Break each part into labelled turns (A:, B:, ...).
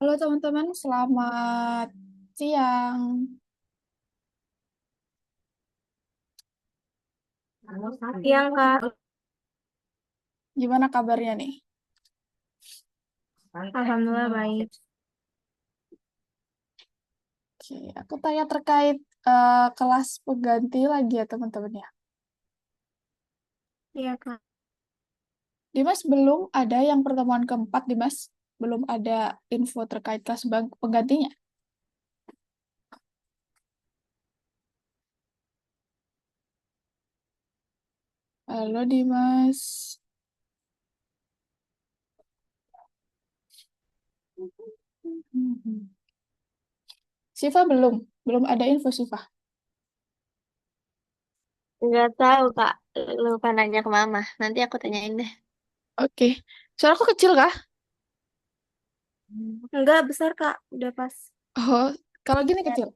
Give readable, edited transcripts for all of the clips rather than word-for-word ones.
A: Halo teman-teman, selamat siang.
B: Siang, Kak.
A: Gimana kabarnya nih?
B: Alhamdulillah baik.
A: Oke, aku tanya terkait kelas pengganti lagi ya teman-teman ya.
B: Iya, Kak.
A: Dimas belum ada yang pertemuan keempat, Dimas. Belum ada info terkait kelas penggantinya. Halo Dimas. Siva belum ada info Siva.
B: Nggak tahu, Kak. Lupa nanya ke Mama. Nanti aku tanyain deh.
A: Oke, suara aku kecil kah?
B: Enggak, besar, Kak. Udah pas.
A: Oh, kalau gini
B: Ya.
A: kecil.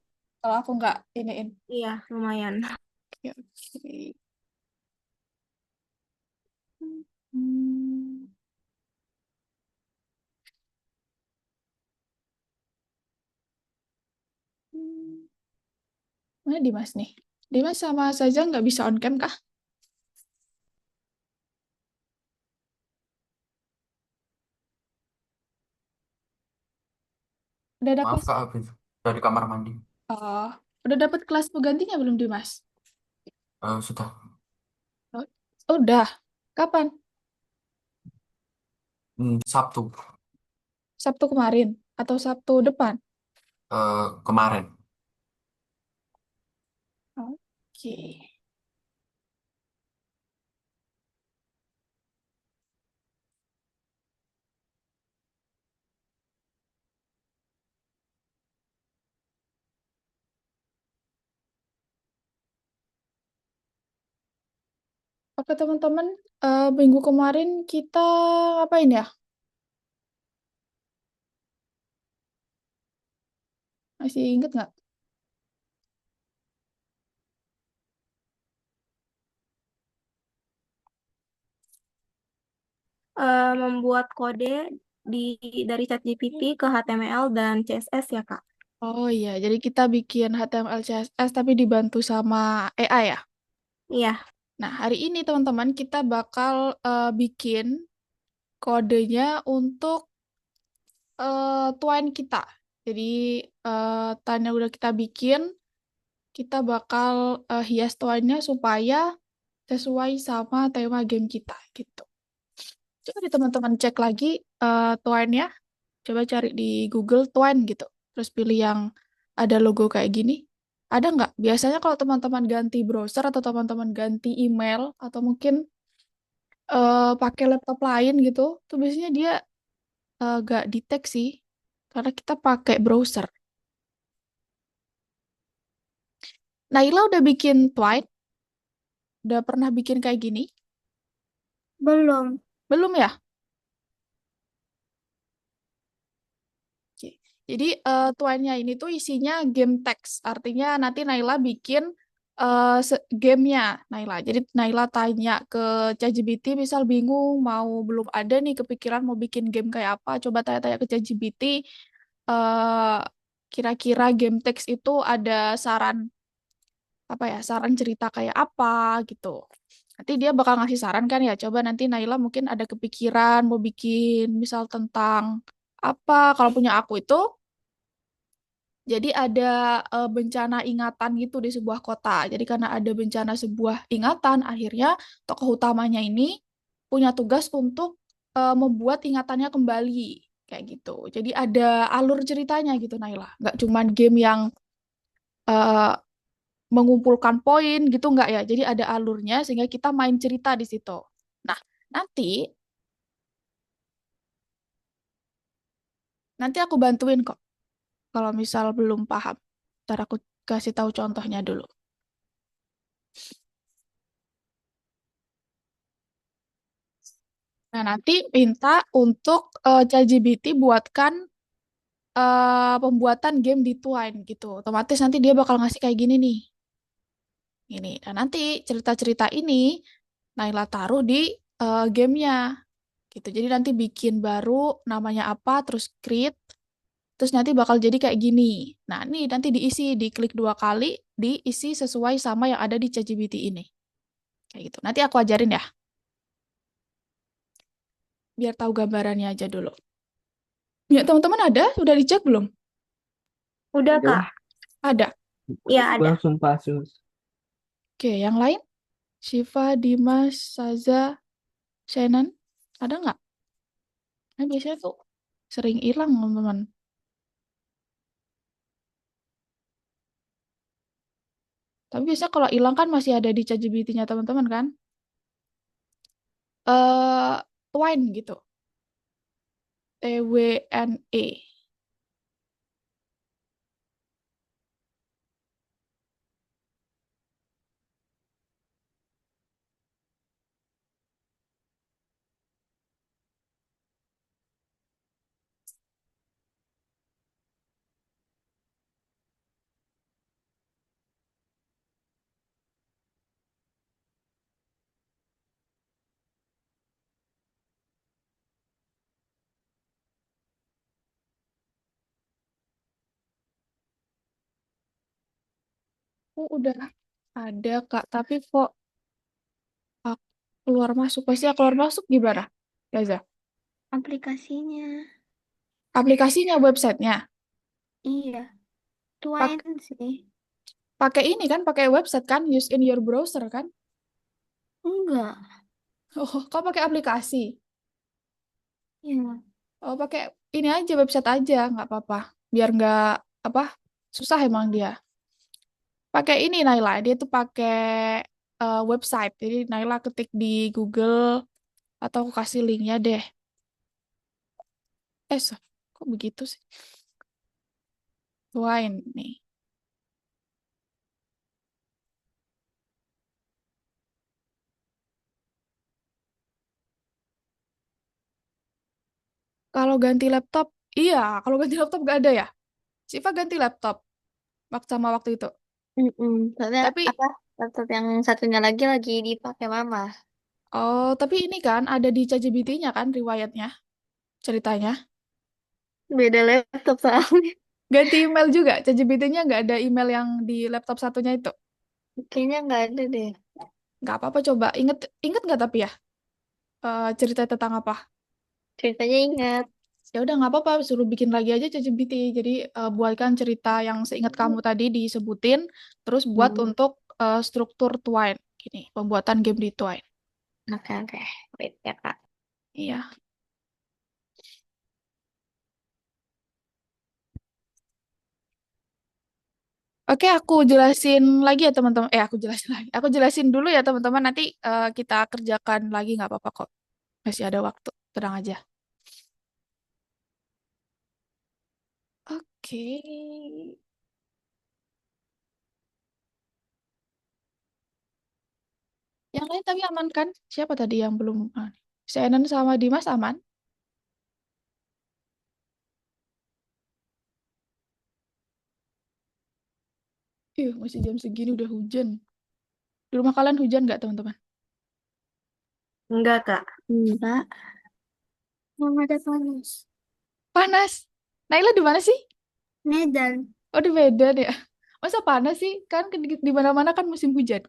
A: Kalau aku nggak iniin.
B: Iya, lumayan.
A: Oke, oke. Hmm. Mana Dimas nih? Dimas sama saja nggak bisa on cam kah? Udah dapat
C: Maaf Kak, habis dari kamar mandi.
A: oh, udah dapat kelas penggantinya belum Dimas?
C: Sudah.
A: Oh, udah. Kapan?
C: Sabtu
A: Sabtu kemarin atau Sabtu depan?
C: kemarin.
A: Oke. Oke teman-teman, minggu kemarin kita ngapain ya? Masih inget nggak?
B: Membuat kode di dari ChatGPT ke HTML dan CSS ya, Kak.
A: Oh iya, jadi kita bikin HTML CSS tapi dibantu sama AI ya.
B: Iya.
A: Nah, hari ini teman-teman kita bakal bikin kodenya untuk Twine kita. Jadi Twine yang udah kita bikin, kita bakal hias Twine-nya supaya sesuai sama tema game kita gitu. Coba di teman-teman cek lagi Twine-nya, coba cari di Google Twine gitu. Terus pilih yang ada logo kayak gini. Ada nggak? Biasanya kalau teman-teman ganti browser atau teman-teman ganti email atau mungkin pakai laptop lain gitu, tuh biasanya dia nggak detect sih karena kita pakai browser. Naila udah bikin Twine? Udah pernah bikin kayak gini?
B: Belum.
A: Belum ya? Oke. Jadi Twine-nya ini tuh isinya game text. Artinya nanti Naila bikin gamenya Naila. Jadi Naila tanya ke ChatGPT, misal bingung mau belum ada nih kepikiran mau bikin game kayak apa, coba tanya-tanya ke ChatGPT. eh, Kira-kira game text itu ada saran apa ya? Saran cerita kayak apa gitu. Nanti dia bakal ngasih saran kan ya. Coba nanti Naila mungkin ada kepikiran mau bikin misal tentang apa. Kalau punya aku itu jadi ada bencana ingatan gitu di sebuah kota. Jadi karena ada bencana sebuah ingatan, akhirnya tokoh utamanya ini punya tugas untuk membuat ingatannya kembali kayak gitu. Jadi ada alur ceritanya gitu Naila. Nggak cuman game yang eh, mengumpulkan poin gitu nggak ya. Jadi ada alurnya sehingga kita main cerita di situ. Nah, nanti nanti aku bantuin kok kalau misal belum paham. Ntar aku kasih tahu contohnya dulu. Nah, nanti minta untuk ChatGPT buatkan pembuatan game di Twine gitu. Otomatis nanti dia bakal ngasih kayak gini nih. Ini. Dan nanti cerita-cerita ini Naila taruh di gamenya gitu. Jadi nanti bikin baru namanya apa, terus create. Terus nanti bakal jadi kayak gini. Nah, ini nanti diisi, diklik 2 kali, diisi sesuai sama yang ada di ChatGPT ini. Kayak gitu. Nanti aku ajarin ya, biar tahu gambarannya aja dulu. Ya, teman-teman ada? Udah dicek belum?
B: Udah,
D: Belum.
B: Kak.
A: Ada.
B: Iya, ada.
D: Langsung pasus.
A: Oke, yang lain? Shiva, Dimas, Saza, Shannon, ada nggak? Nah, biasanya tuh sering hilang, teman-teman. Tapi biasanya kalau hilang kan masih ada di ChatGPT-nya teman-teman kan? Twine gitu. TWNE. Oh, udah ada, Kak. Tapi kok aku keluar masuk? Pasti aku keluar masuk gimana? Gaza.
B: Aplikasinya.
A: Aplikasinya, websitenya.
B: Iya,
A: Pak-
B: Twine sih.
A: Pakai ini kan, pakai website kan? Use in your browser kan?
B: Enggak.
A: Oh, kau pakai aplikasi.
B: Iya.
A: Oh, pakai ini aja, website aja. Nggak apa-apa. Biar nggak, apa, susah emang dia. Pakai ini, Naila. Dia tuh pakai website. Jadi, Naila ketik di Google, atau aku kasih linknya deh. Kok begitu sih? Wine nih. Kalau ganti laptop, iya. Kalau ganti laptop nggak ada ya? Siva ganti laptop sama waktu itu.
E: Soalnya
A: Tapi,
E: apa laptop yang satunya lagi dipakai mama.
A: oh, tapi ini kan ada di ChatGPT-nya kan riwayatnya, ceritanya.
E: Beda laptop soalnya.
A: Ganti email juga. ChatGPT-nya nggak ada email yang di laptop satunya itu.
E: Kayaknya nggak ada deh.
A: Nggak apa-apa, coba. Ingat, ingat nggak tapi ya? Cerita tentang apa?
E: Ceritanya ingat.
A: Ya udah nggak apa-apa, suruh bikin lagi aja ChatGPT. Jadi buatkan cerita yang seingat kamu tadi disebutin, terus buat
E: Hmm.
A: untuk struktur Twine. Gini, pembuatan game di Twine.
E: Oke, oke. Wait ya, Kak.
A: Iya. Oke, aku jelasin lagi ya teman-teman. Aku jelasin lagi. Aku jelasin dulu ya teman-teman. Nanti kita kerjakan lagi nggak apa-apa kok. Masih ada waktu. Tenang aja. Oke. Yang lain tapi aman kan? Siapa tadi yang belum? Shannon sama Dimas aman? Masih jam segini udah hujan. Di rumah kalian hujan nggak teman-teman?
B: Enggak, Kak.
E: Enggak. Mama ada panas.
A: Panas. Naila di mana sih?
E: Medan.
A: Oh, di Medan ya. Masa panas sih? Kan di mana-mana kan musim hujan.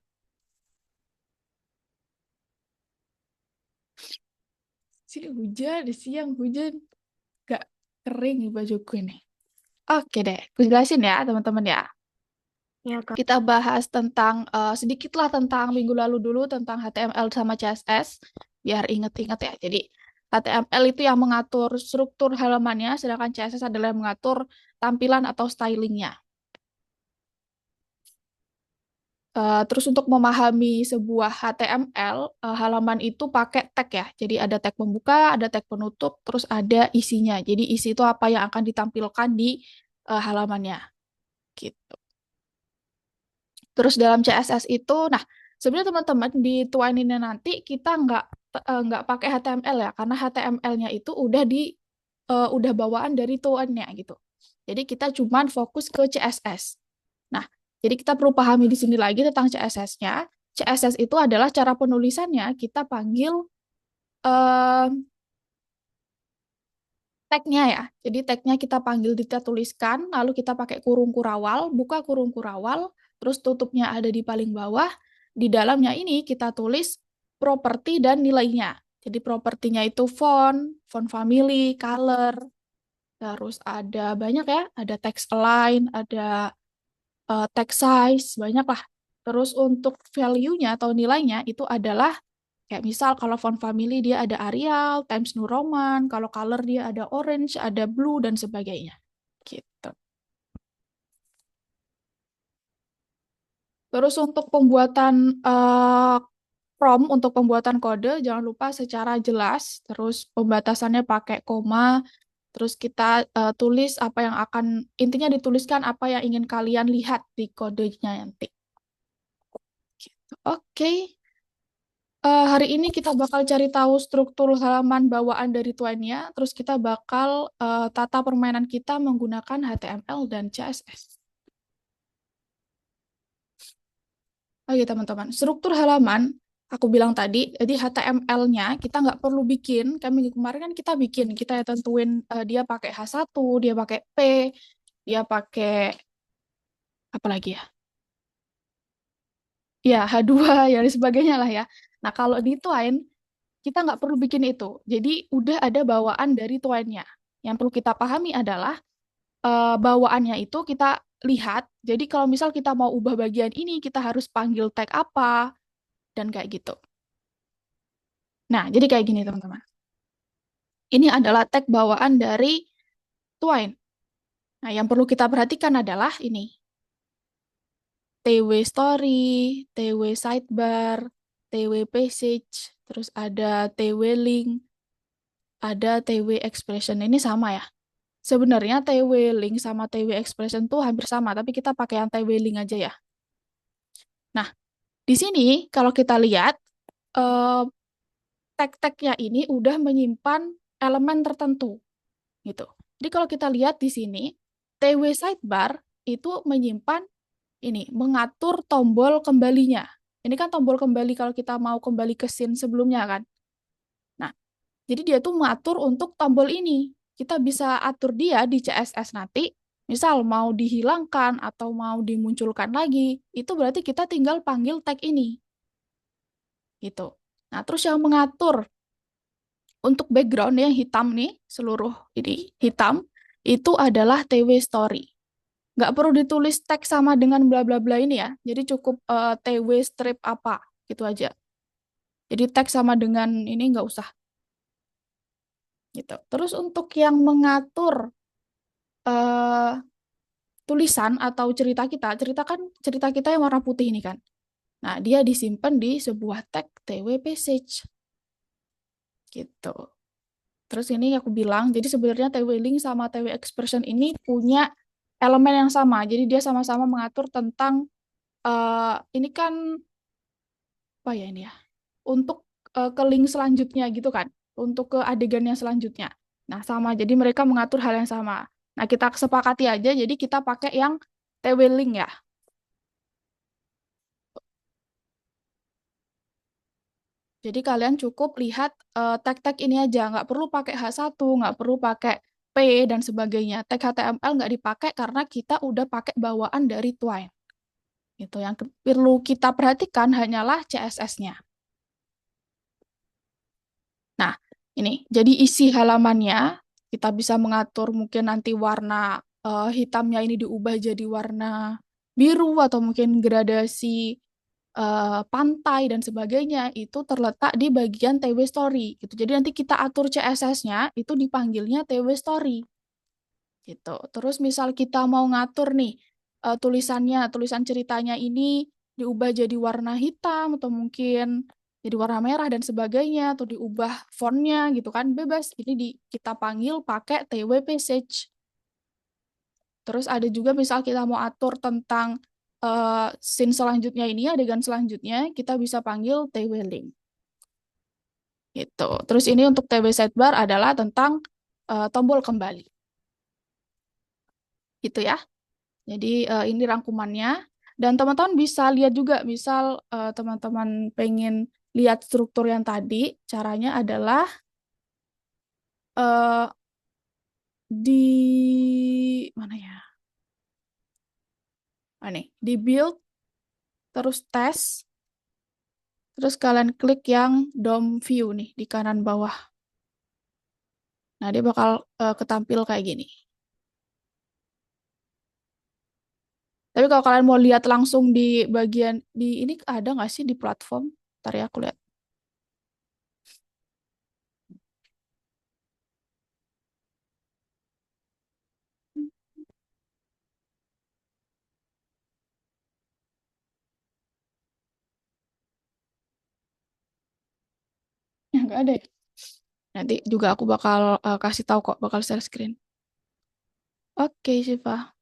A: Sini hujan, di siang hujan. Gak kering nih bajuku ini. Oke deh, aku jelasin ya teman-teman ya.
B: Iya, Kak.
A: Kita bahas tentang sedikitlah tentang minggu lalu dulu tentang HTML sama CSS biar inget-inget ya. Jadi HTML itu yang mengatur struktur halamannya, sedangkan CSS adalah yang mengatur tampilan atau stylingnya. Terus untuk memahami sebuah HTML, halaman itu pakai tag ya. Jadi ada tag pembuka, ada tag penutup, terus ada isinya. Jadi isi itu apa yang akan ditampilkan di halamannya. Gitu. Terus dalam CSS itu, nah sebenarnya teman-teman di Twine ini nanti kita nggak pakai HTML ya, karena HTML-nya itu udah bawaan dari Twine-nya gitu. Jadi kita cuman fokus ke CSS. Nah, jadi kita perlu pahami di sini lagi tentang CSS-nya. CSS itu adalah cara penulisannya kita panggil eh, tagnya ya. Jadi tagnya kita panggil, kita tuliskan, lalu kita pakai kurung kurawal, buka kurung kurawal, terus tutupnya ada di paling bawah. Di dalamnya ini kita tulis properti dan nilainya. Jadi propertinya itu font family, color, terus ada banyak ya, ada text align, ada text size, banyak lah. Terus untuk value-nya atau nilainya itu adalah kayak misal kalau font family dia ada Arial, Times New Roman, kalau color dia ada orange, ada blue, dan sebagainya. Gitu. Terus untuk pembuatan prompt, untuk pembuatan kode, jangan lupa secara jelas, terus pembatasannya pakai koma, terus kita tulis apa yang akan, intinya dituliskan apa yang ingin kalian lihat di kodenya nanti. Gitu. Oke. Hari ini kita bakal cari tahu struktur halaman bawaan dari Twine-nya, terus kita bakal tata permainan kita menggunakan HTML dan CSS. Oke teman-teman, struktur halaman, aku bilang tadi, jadi HTML-nya kita nggak perlu bikin, kami kemarin kan kita tentuin dia pakai H1, dia pakai P, dia pakai apa lagi ya? Ya, H2, ya dan sebagainya lah ya. Nah, kalau di Twine, kita nggak perlu bikin itu. Jadi udah ada bawaan dari Twine-nya. Yang perlu kita pahami adalah bawaannya itu kita lihat. Jadi kalau misal kita mau ubah bagian ini, kita harus panggil tag apa, dan kayak gitu. Nah, jadi kayak gini teman-teman. Ini adalah tag bawaan dari Twine. Nah, yang perlu kita perhatikan adalah ini. TW story, TW sidebar, TW passage, terus ada TW link, ada TW expression. Ini sama ya. Sebenarnya TW link sama TW expression tuh hampir sama, tapi kita pakai yang TW link aja ya. Nah, di sini kalau kita lihat tag-tagnya ini udah menyimpan elemen tertentu gitu. Jadi kalau kita lihat di sini TW sidebar itu menyimpan ini, mengatur tombol kembalinya. Ini kan tombol kembali kalau kita mau kembali ke scene sebelumnya kan. Nah, jadi dia tuh mengatur untuk tombol ini. Kita bisa atur dia di CSS nanti. Misal mau dihilangkan atau mau dimunculkan lagi, itu berarti kita tinggal panggil tag ini. Gitu. Nah, terus yang mengatur untuk background yang hitam nih, seluruh ini hitam, itu adalah TW story. Nggak perlu ditulis tag sama dengan bla bla bla ini ya. Jadi cukup TW strip apa, gitu aja. Jadi tag sama dengan ini nggak usah. Gitu. Terus untuk yang mengatur eh, tulisan atau cerita kita yang warna putih ini kan. Nah, dia disimpan di sebuah tag TW passage. Gitu. Terus ini aku bilang, jadi sebenarnya TW link sama TW expression ini punya elemen yang sama. Jadi dia sama-sama mengatur tentang ini kan apa ya ini ya? Untuk ke link selanjutnya gitu kan. Untuk ke adegan yang selanjutnya. Nah, sama. Jadi mereka mengatur hal yang sama. Nah, kita sepakati aja jadi kita pakai yang TW link ya. Jadi kalian cukup lihat tag-tag ini aja, nggak perlu pakai H1, nggak perlu pakai P dan sebagainya. Tag HTML nggak dipakai karena kita udah pakai bawaan dari Twine. Gitu. Yang perlu kita perhatikan hanyalah CSS-nya. Nah, ini jadi isi halamannya kita bisa mengatur mungkin nanti warna hitamnya ini diubah jadi warna biru atau mungkin gradasi pantai dan sebagainya itu terletak di bagian TW story gitu. Jadi nanti kita atur CSS-nya itu dipanggilnya TW story gitu. Terus misal kita mau ngatur nih tulisan ceritanya ini diubah jadi warna hitam atau mungkin jadi warna merah dan sebagainya atau diubah fontnya gitu kan bebas. Ini kita panggil pakai TW passage. Terus ada juga misal kita mau atur tentang scene selanjutnya ini, adegan selanjutnya, kita bisa panggil TW link. Gitu. Terus ini untuk TW sidebar adalah tentang tombol kembali. Gitu ya. Jadi ini rangkumannya. Dan teman-teman bisa lihat juga, misal teman-teman pengen lihat struktur yang tadi, caranya adalah di mana ya? Nih, di build, terus tes, terus kalian klik yang DOM view nih di kanan bawah. Nah, dia bakal ketampil kayak gini. Tapi kalau kalian mau lihat langsung di bagian di ini ada nggak sih di platform? Ntar ya aku lihat. Ya, nggak ada ya. Nanti juga aku bakal kasih tahu kok, bakal share screen. Oke, Siva.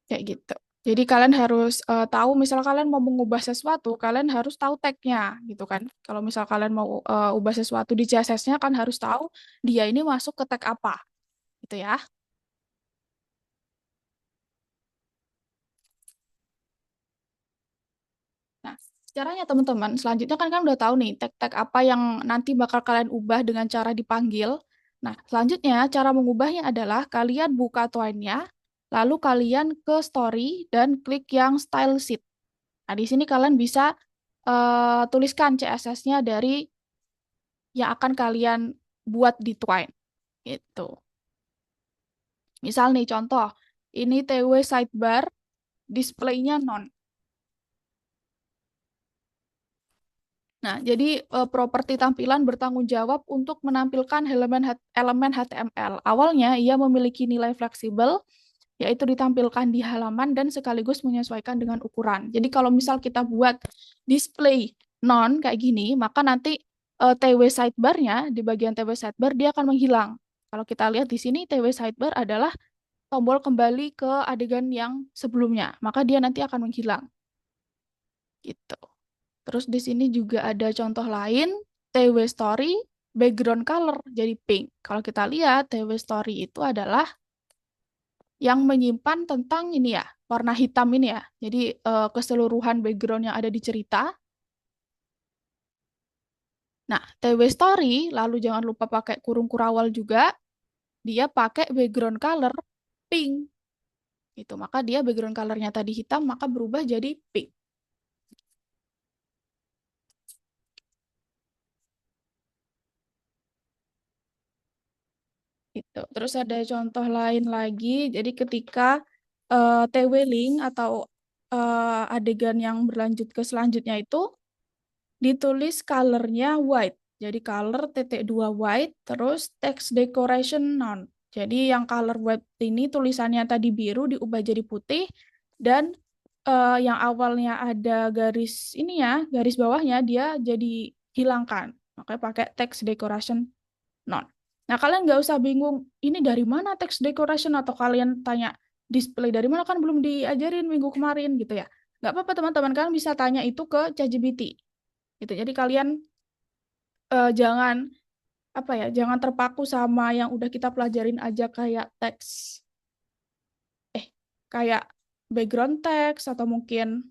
A: Kayak gitu. Jadi kalian harus tahu misal kalian mau mengubah sesuatu, kalian harus tahu tag-nya gitu kan. Kalau misal kalian mau ubah sesuatu di CSS-nya kan harus tahu dia ini masuk ke tag apa gitu ya. Nah, caranya teman-teman, selanjutnya kan udah tahu nih tag-tag apa yang nanti bakal kalian ubah dengan cara dipanggil. Nah, selanjutnya cara mengubahnya adalah kalian buka Twine-nya, lalu kalian ke story dan klik yang style sheet. Nah, di sini kalian bisa tuliskan CSS-nya dari yang akan kalian buat di Twine. Gitu. Misal nih contoh, ini TW sidebar, display-nya non. Nah, jadi properti tampilan bertanggung jawab untuk menampilkan elemen HTML. Awalnya ia memiliki nilai fleksibel, yaitu ditampilkan di halaman dan sekaligus menyesuaikan dengan ukuran. Jadi kalau misal kita buat display non kayak gini, maka nanti TW sidebar-nya di bagian TW sidebar dia akan menghilang. Kalau kita lihat di sini TW sidebar adalah tombol kembali ke adegan yang sebelumnya, maka dia nanti akan menghilang. Gitu. Terus di sini juga ada contoh lain, TW Story, background color jadi pink. Kalau kita lihat, TW Story itu adalah yang menyimpan tentang ini ya, warna hitam ini ya. Jadi keseluruhan background yang ada di cerita. Nah, TW Story, lalu jangan lupa pakai kurung kurawal juga, dia pakai background color pink. Gitu. Maka dia background colornya tadi hitam, maka berubah jadi pink. Gitu. Terus ada contoh lain lagi, jadi ketika TW link atau adegan yang berlanjut ke selanjutnya itu ditulis colornya white. Jadi color titik dua white, terus text decoration none. Jadi yang color white ini tulisannya tadi biru diubah jadi putih, dan yang awalnya ada garis ini ya, garis bawahnya dia jadi hilangkan. Makanya pakai text decoration none. Nah, kalian nggak usah bingung, ini dari mana text decoration, atau kalian tanya display dari mana, kan belum diajarin minggu kemarin gitu ya. Nggak apa-apa teman-teman, kalian bisa tanya itu ke ChatGPT. Gitu. Jadi kalian jangan apa ya, jangan terpaku sama yang udah kita pelajarin aja kayak teks kayak background text atau mungkin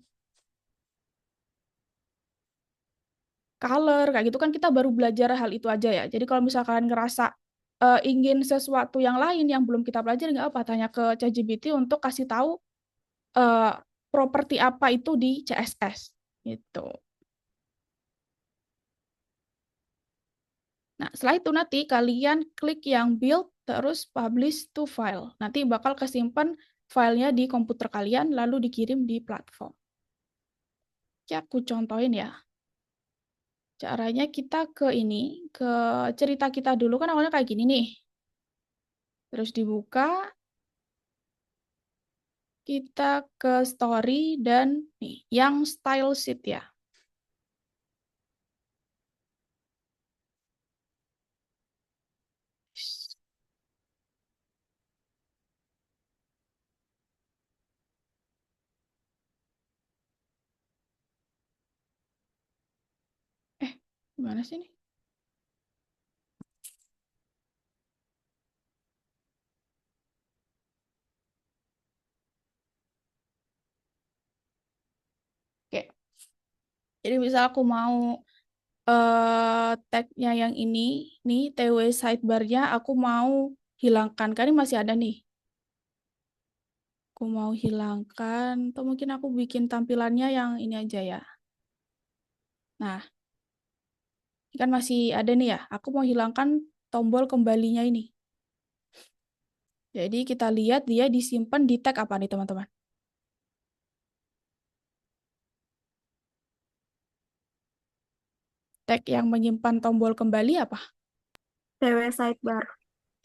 A: color kayak gitu kan kita baru belajar hal itu aja ya. Jadi kalau misalkan ngerasa ingin sesuatu yang lain yang belum kita pelajari, nggak apa, tanya ke ChatGPT untuk kasih tahu eh, properti apa itu di CSS gitu. Nah, setelah itu nanti kalian klik yang build terus publish to file. Nanti bakal kesimpan filenya di komputer kalian lalu dikirim di platform. Oke, aku contohin ya. Caranya kita ke ini, ke cerita kita dulu kan awalnya kayak gini nih. Terus dibuka, kita ke story dan nih, yang style sheet ya. Gimana sih nih? Oke. Jadi misal aku mau tagnya yang ini, nih TW sidebar-nya aku mau hilangkan. Kan ini masih ada nih. Aku mau hilangkan, atau mungkin aku bikin tampilannya yang ini aja ya. Nah, ini kan masih ada nih ya. Aku mau hilangkan tombol kembalinya ini. Jadi kita lihat dia disimpan di tag apa nih teman-teman? Tag yang menyimpan tombol kembali apa?
B: TW sidebar.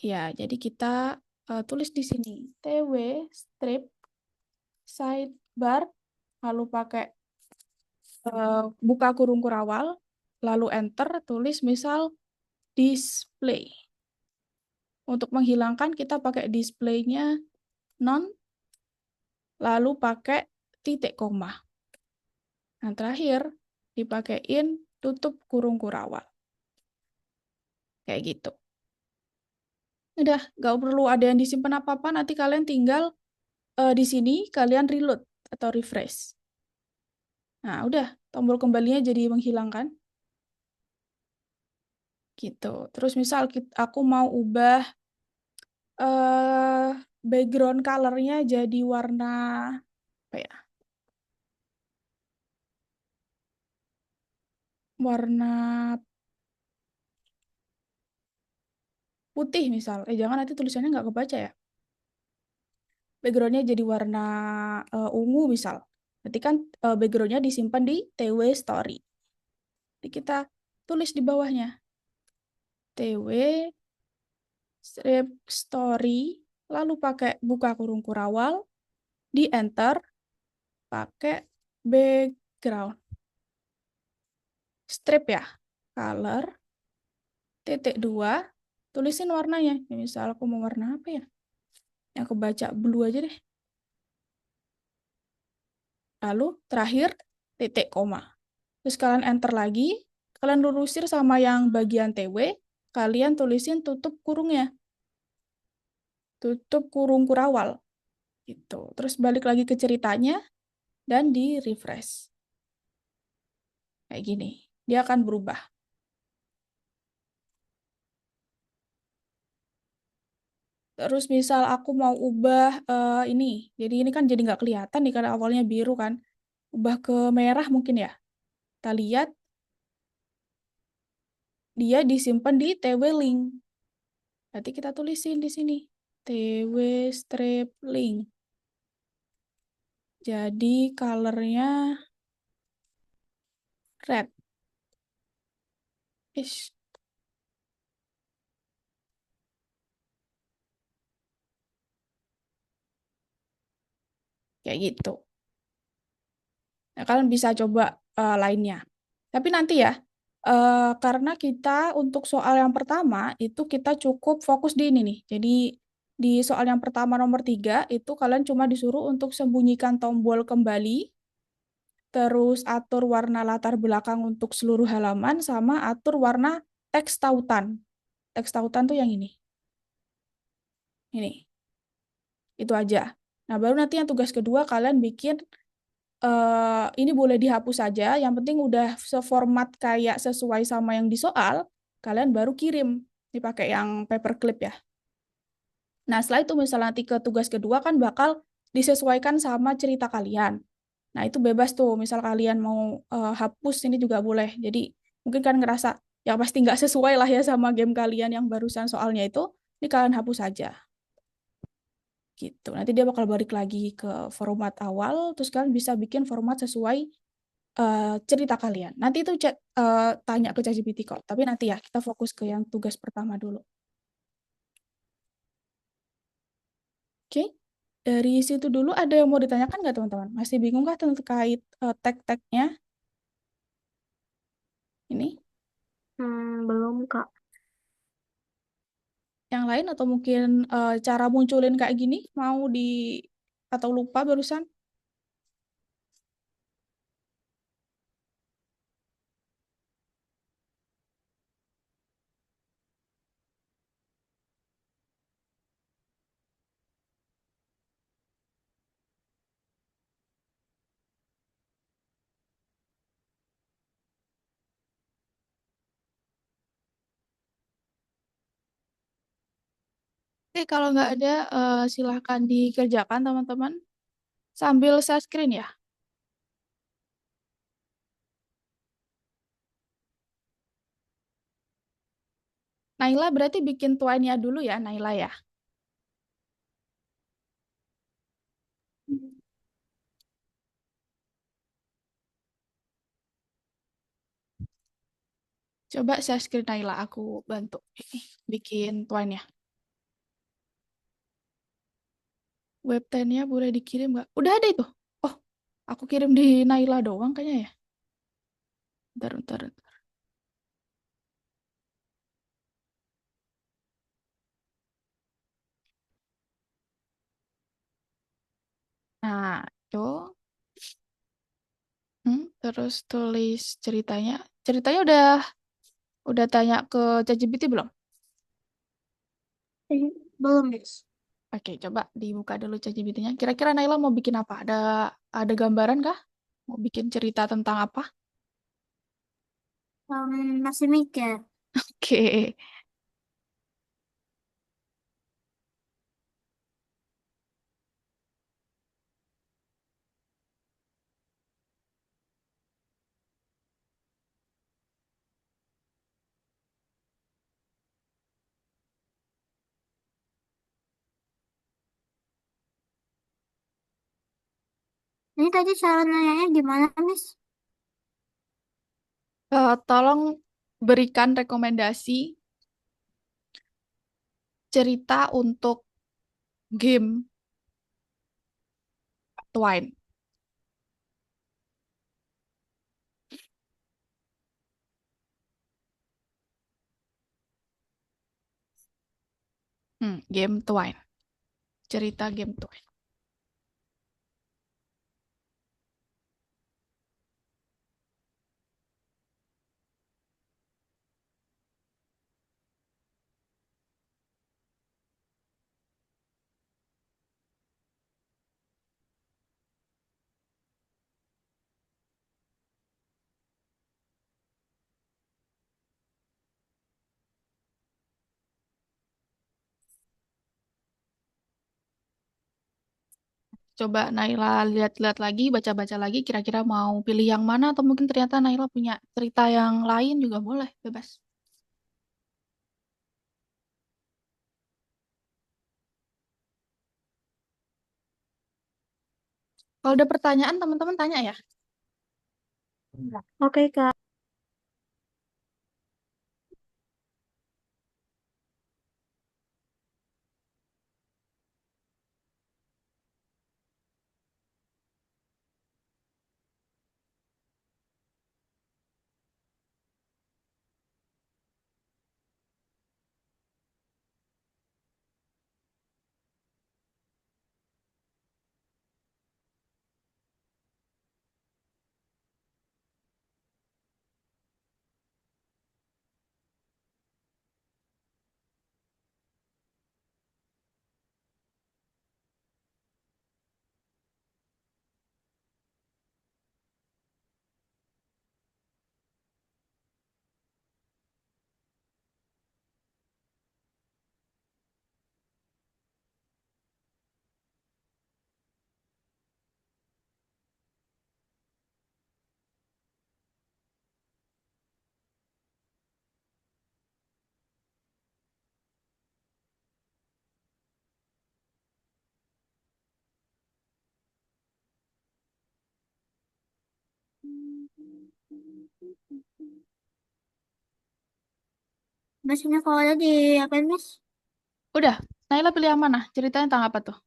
A: Ya, jadi kita tulis di sini TW strip sidebar, lalu pakai buka kurung kurawal, lalu enter, tulis misal display. Untuk menghilangkan kita pakai display-nya non, lalu pakai titik koma. Nah, terakhir dipakein tutup kurung kurawal. Kayak gitu. Udah, nggak perlu ada yang disimpan apa-apa, nanti kalian tinggal di sini kalian reload atau refresh. Nah, udah, tombol kembalinya jadi menghilangkan. Gitu. Terus misal aku mau ubah eh background color-nya jadi warna apa ya? Warna putih misal. Jangan nanti tulisannya nggak kebaca ya. Background-nya jadi warna ungu misal. Berarti kan background-nya disimpan di TW Story. Jadi kita tulis di bawahnya. TW strip story, lalu pakai buka kurung kurawal, di enter, pakai background. Strip ya, color, titik dua, tulisin warnanya. Ya, misal aku mau warna apa ya? Yang kebaca blue aja deh. Lalu terakhir titik koma. Terus kalian enter lagi, kalian lurusir sama yang bagian TW, kalian tulisin tutup kurungnya. Tutup kurung kurawal. Gitu. Terus balik lagi ke ceritanya dan di refresh. Kayak gini. Dia akan berubah. Terus misal aku mau ubah ini. Jadi ini kan jadi nggak kelihatan nih karena awalnya biru kan. Ubah ke merah mungkin ya. Kita lihat dia disimpan di TW link. Berarti kita tulisin di sini. TW strip link. Jadi colornya red. Ish. Kayak gitu. Nah, kalian bisa coba lainnya. Tapi nanti ya, karena kita untuk soal yang pertama itu kita cukup fokus di ini nih. Jadi di soal yang pertama nomor 3 itu kalian cuma disuruh untuk sembunyikan tombol kembali, terus atur warna latar belakang untuk seluruh halaman, sama atur warna teks tautan. Teks tautan tuh yang ini. Ini. Itu aja. Nah, baru nanti yang tugas kedua kalian bikin ini boleh dihapus saja, yang penting udah seformat kayak sesuai sama yang di soal, kalian baru kirim. Dipakai yang paperclip ya. Nah, setelah itu misalnya nanti ke tugas kedua kan bakal disesuaikan sama cerita kalian. Nah, itu bebas tuh. Misal kalian mau hapus, ini juga boleh. Jadi, mungkin kan ngerasa, ya pasti nggak sesuai lah ya sama game kalian yang barusan soalnya itu, ini kalian hapus saja. Gitu. Nanti dia bakal balik lagi ke format awal, terus kalian bisa bikin format sesuai cerita kalian. Nanti itu tanya ke ChatGPT kok. Tapi nanti ya, kita fokus ke yang tugas pertama dulu. Oke? Dari situ dulu ada yang mau ditanyakan nggak teman-teman? Masih bingung nggak terkait tag-tagnya? Ini?
B: Belum, Kak.
A: Yang lain atau mungkin cara munculin kayak gini? Mau di... atau lupa barusan? Oke, kalau nggak ada, silahkan dikerjakan teman-teman. Sambil share screen ya. Naila berarti bikin tuanya dulu ya, Naila ya. Coba share screen Naila, aku bantu ini bikin tuanya. Webtennya boleh dikirim nggak? Udah ada itu. Oh, aku kirim di Naila doang kayaknya ya. Bentar, bentar, bentar. Nah, itu. Terus tulis ceritanya. Ceritanya udah tanya ke ChatGPT belum?
B: Belum, Miss.
A: Oke, coba dibuka dulu ChatGPT-nya. Kira-kira Naila mau bikin apa? Ada gambaran kah? Mau bikin cerita tentang apa?
B: Masih mikir.
A: Oke.
B: Ini tadi cara nanyanya gimana, Miss?
A: Tolong berikan rekomendasi cerita untuk game Twine. Game Twine. Cerita game Twine. Coba Naila lihat-lihat lagi, baca-baca lagi, kira-kira mau pilih yang mana atau mungkin ternyata Naila punya cerita yang lain juga boleh, bebas. Kalau ada pertanyaan, teman-teman tanya ya.
B: Oke, Kak. Mas ini kalau ada di apa, Miss?
A: Udah, Naila pilih yang mana? Ceritanya tentang apa tuh?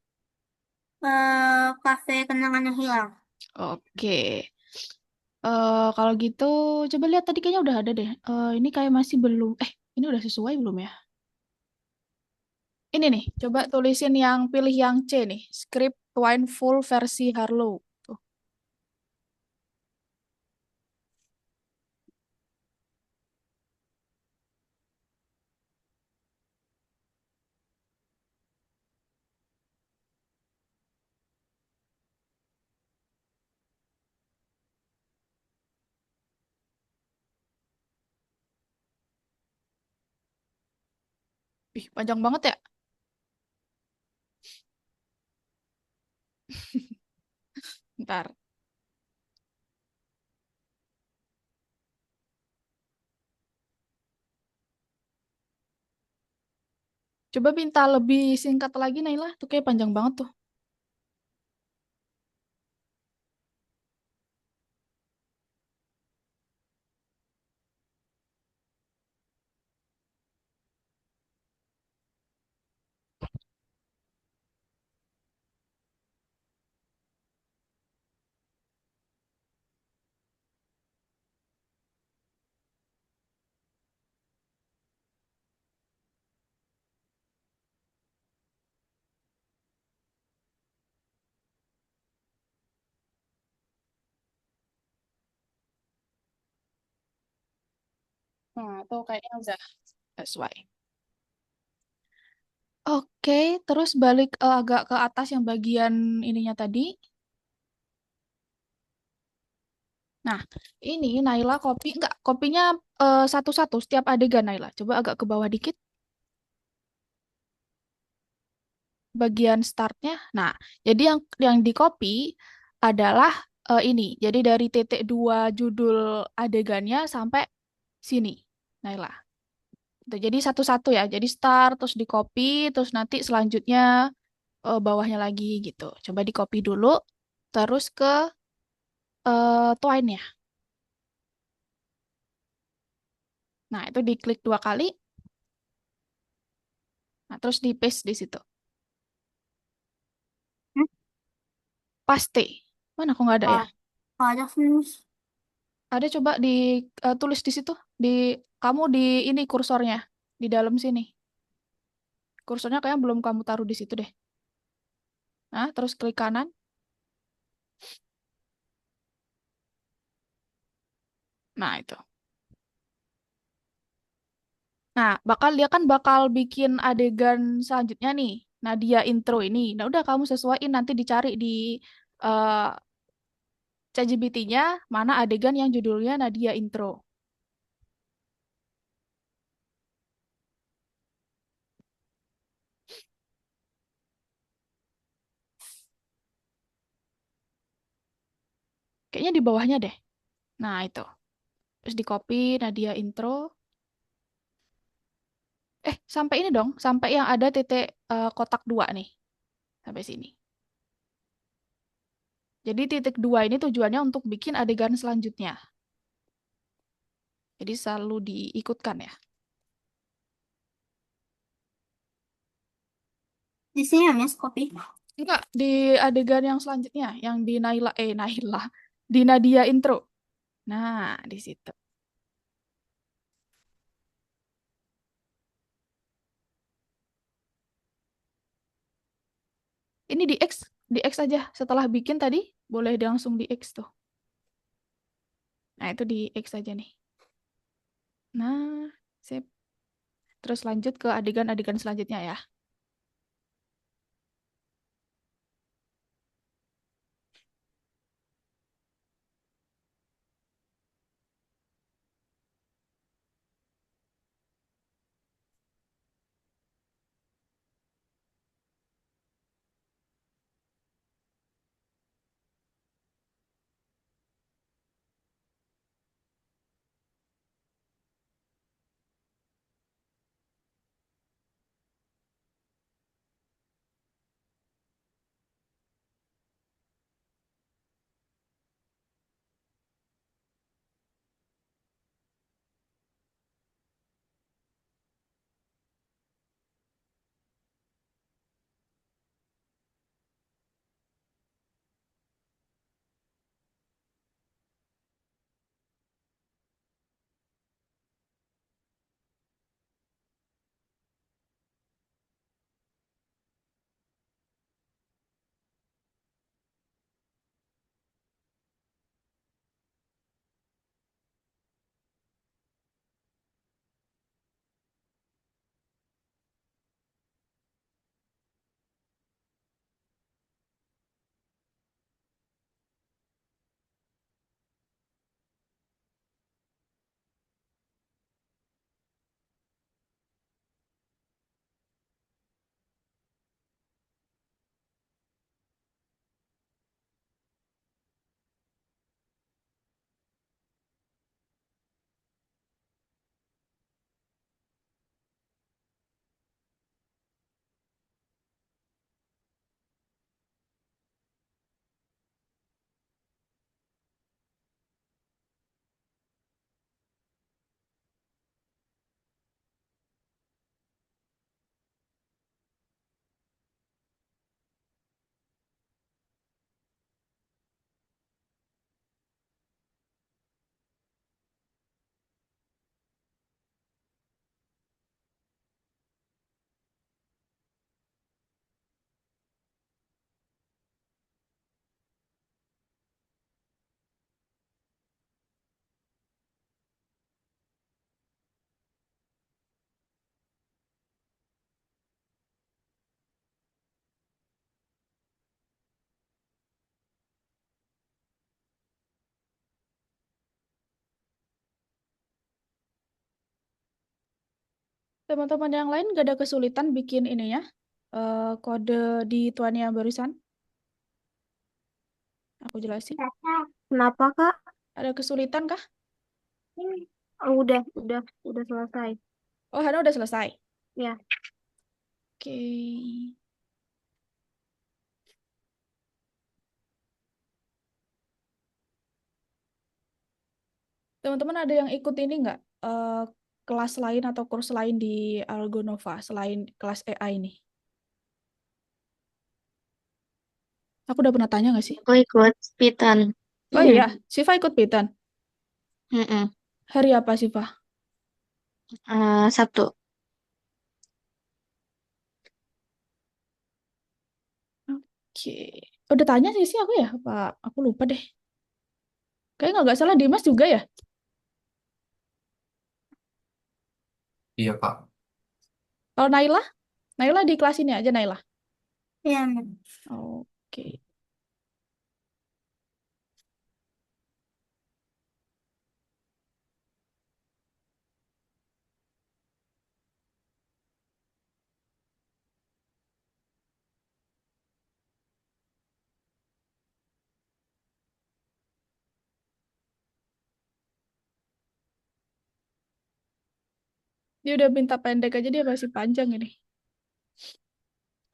B: Kafe kenangan yang hilang.
A: Oke. Kalau gitu, coba lihat tadi kayaknya udah ada deh. Ini kayak masih belum. Ini udah sesuai belum ya? Ini nih, coba tulisin pilih yang C nih. Script Twine full versi Harlow. Tuh. Ih, panjang banget ya. Ntar. Coba minta lebih singkat lagi, Naila. Tuh kayak panjang banget tuh. Nah, tuh kayaknya udah sesuai. Oke, terus balik agak ke atas yang bagian ininya tadi. Nah, ini Naila kopi, enggak, kopinya satu-satu setiap adegan Naila. Coba agak ke bawah dikit, bagian startnya. Nah, jadi yang di copy adalah ini. Jadi dari titik dua judul adegannya sampai sini, Naila. Tuh, jadi satu-satu ya. Jadi start, terus di copy, terus nanti selanjutnya bawahnya lagi gitu. Coba di copy dulu, terus ke Twine ya. Nah, itu diklik 2 kali. Nah, terus di paste di situ.
B: Hmm?
A: Paste. Mana kok nggak ada ya?
B: Nggak ada sih, Miss.
A: Ada coba di tulis di situ. Di kamu di ini kursornya di dalam sini. Kursornya kayaknya belum kamu taruh di situ deh. Nah, terus klik kanan. Nah, itu. Nah, dia kan bakal bikin adegan selanjutnya nih. Nah, dia intro ini. Nah, udah kamu sesuaiin nanti dicari di eh, ChatGPT-nya mana adegan yang judulnya Nadia Intro. Kayaknya di bawahnya deh. Nah, itu. Terus di copy Nadia Intro. Sampai ini dong. Sampai yang ada titik kotak 2 nih. Sampai sini. Jadi titik 2 ini tujuannya untuk bikin adegan selanjutnya. Jadi selalu diikutkan ya.
B: Di sini ya, Miss, kopi.
A: Enggak, di adegan yang selanjutnya. Yang di Naila. Di Nadia Intro. Nah, di situ. Ini di X aja. Setelah bikin tadi, boleh langsung di X tuh. Nah, itu di X aja nih. Nah, sip. Terus lanjut ke adegan-adegan selanjutnya ya. Teman-teman yang lain gak ada kesulitan bikin ini ya, kode di tuan yang barusan? Aku jelasin.
B: Kenapa, Kak?
A: Ada kesulitan kah?
B: Oh, udah selesai.
A: Oh, Hana udah selesai.
B: Ya.
A: Oke. Teman-teman ada yang ikut ini nggak? Kelas lain atau kurs lain di Algonova selain kelas AI ini? Aku udah pernah tanya nggak sih?
E: Aku ikut Python.
A: Oh iya, Siva ikut Python.
E: Mm-mm.
A: Hari apa Siva?
E: Sabtu.
A: Oke. Udah tanya sih aku ya? Apa aku lupa deh. Kayaknya nggak salah Dimas juga ya?
C: Iya, Kak.
A: Kalau Naila? Naila di kelas ini aja Naila.
B: Iya.
A: Oke. Dia udah minta pendek aja dia masih panjang ini.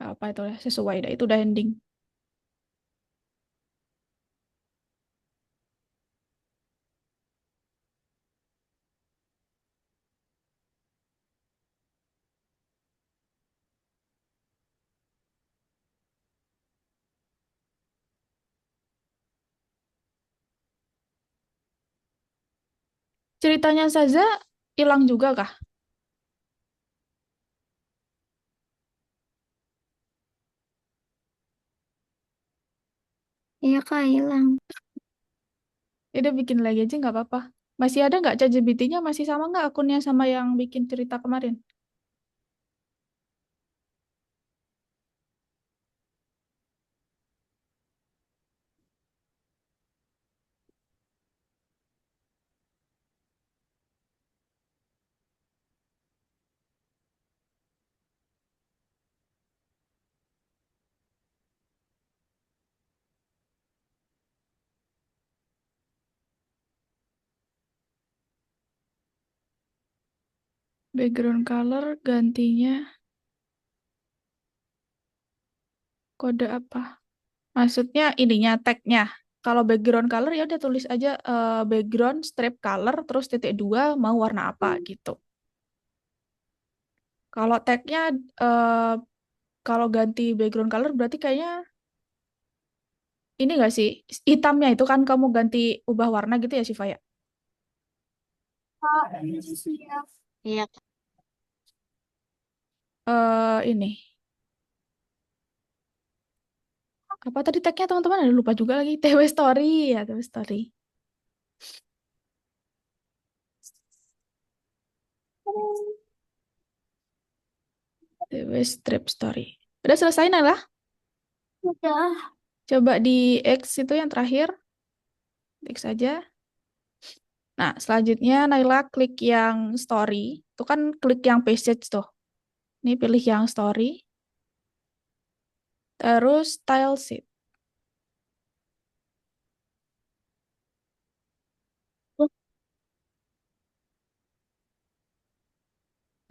A: Apa itu ya? Sesuai dah. Itu udah ending. Ceritanya Saza hilang juga kah?
E: Iya Kak, hilang.
A: Ya udah bikin lagi aja nggak apa-apa. Masih ada nggak ChatGPT-nya? Masih sama nggak akunnya sama yang bikin cerita kemarin? Background color gantinya kode apa? Maksudnya ininya tagnya. Kalau background color ya udah tulis aja background strip color terus titik dua mau warna apa gitu. Kalau tagnya eh, kalau ganti background color berarti kayaknya ini nggak sih hitamnya itu kan kamu ganti ubah warna gitu ya Siva ya?
E: Iya Kak.
A: Ini apa tadi tagnya teman-teman ada lupa juga lagi TW Story ya TW Story TW Strip Story udah selesai Nala
B: Udah.
A: coba di X itu yang terakhir X aja nah selanjutnya Naila klik yang story itu kan klik yang passage tuh ini pilih yang story terus style sheet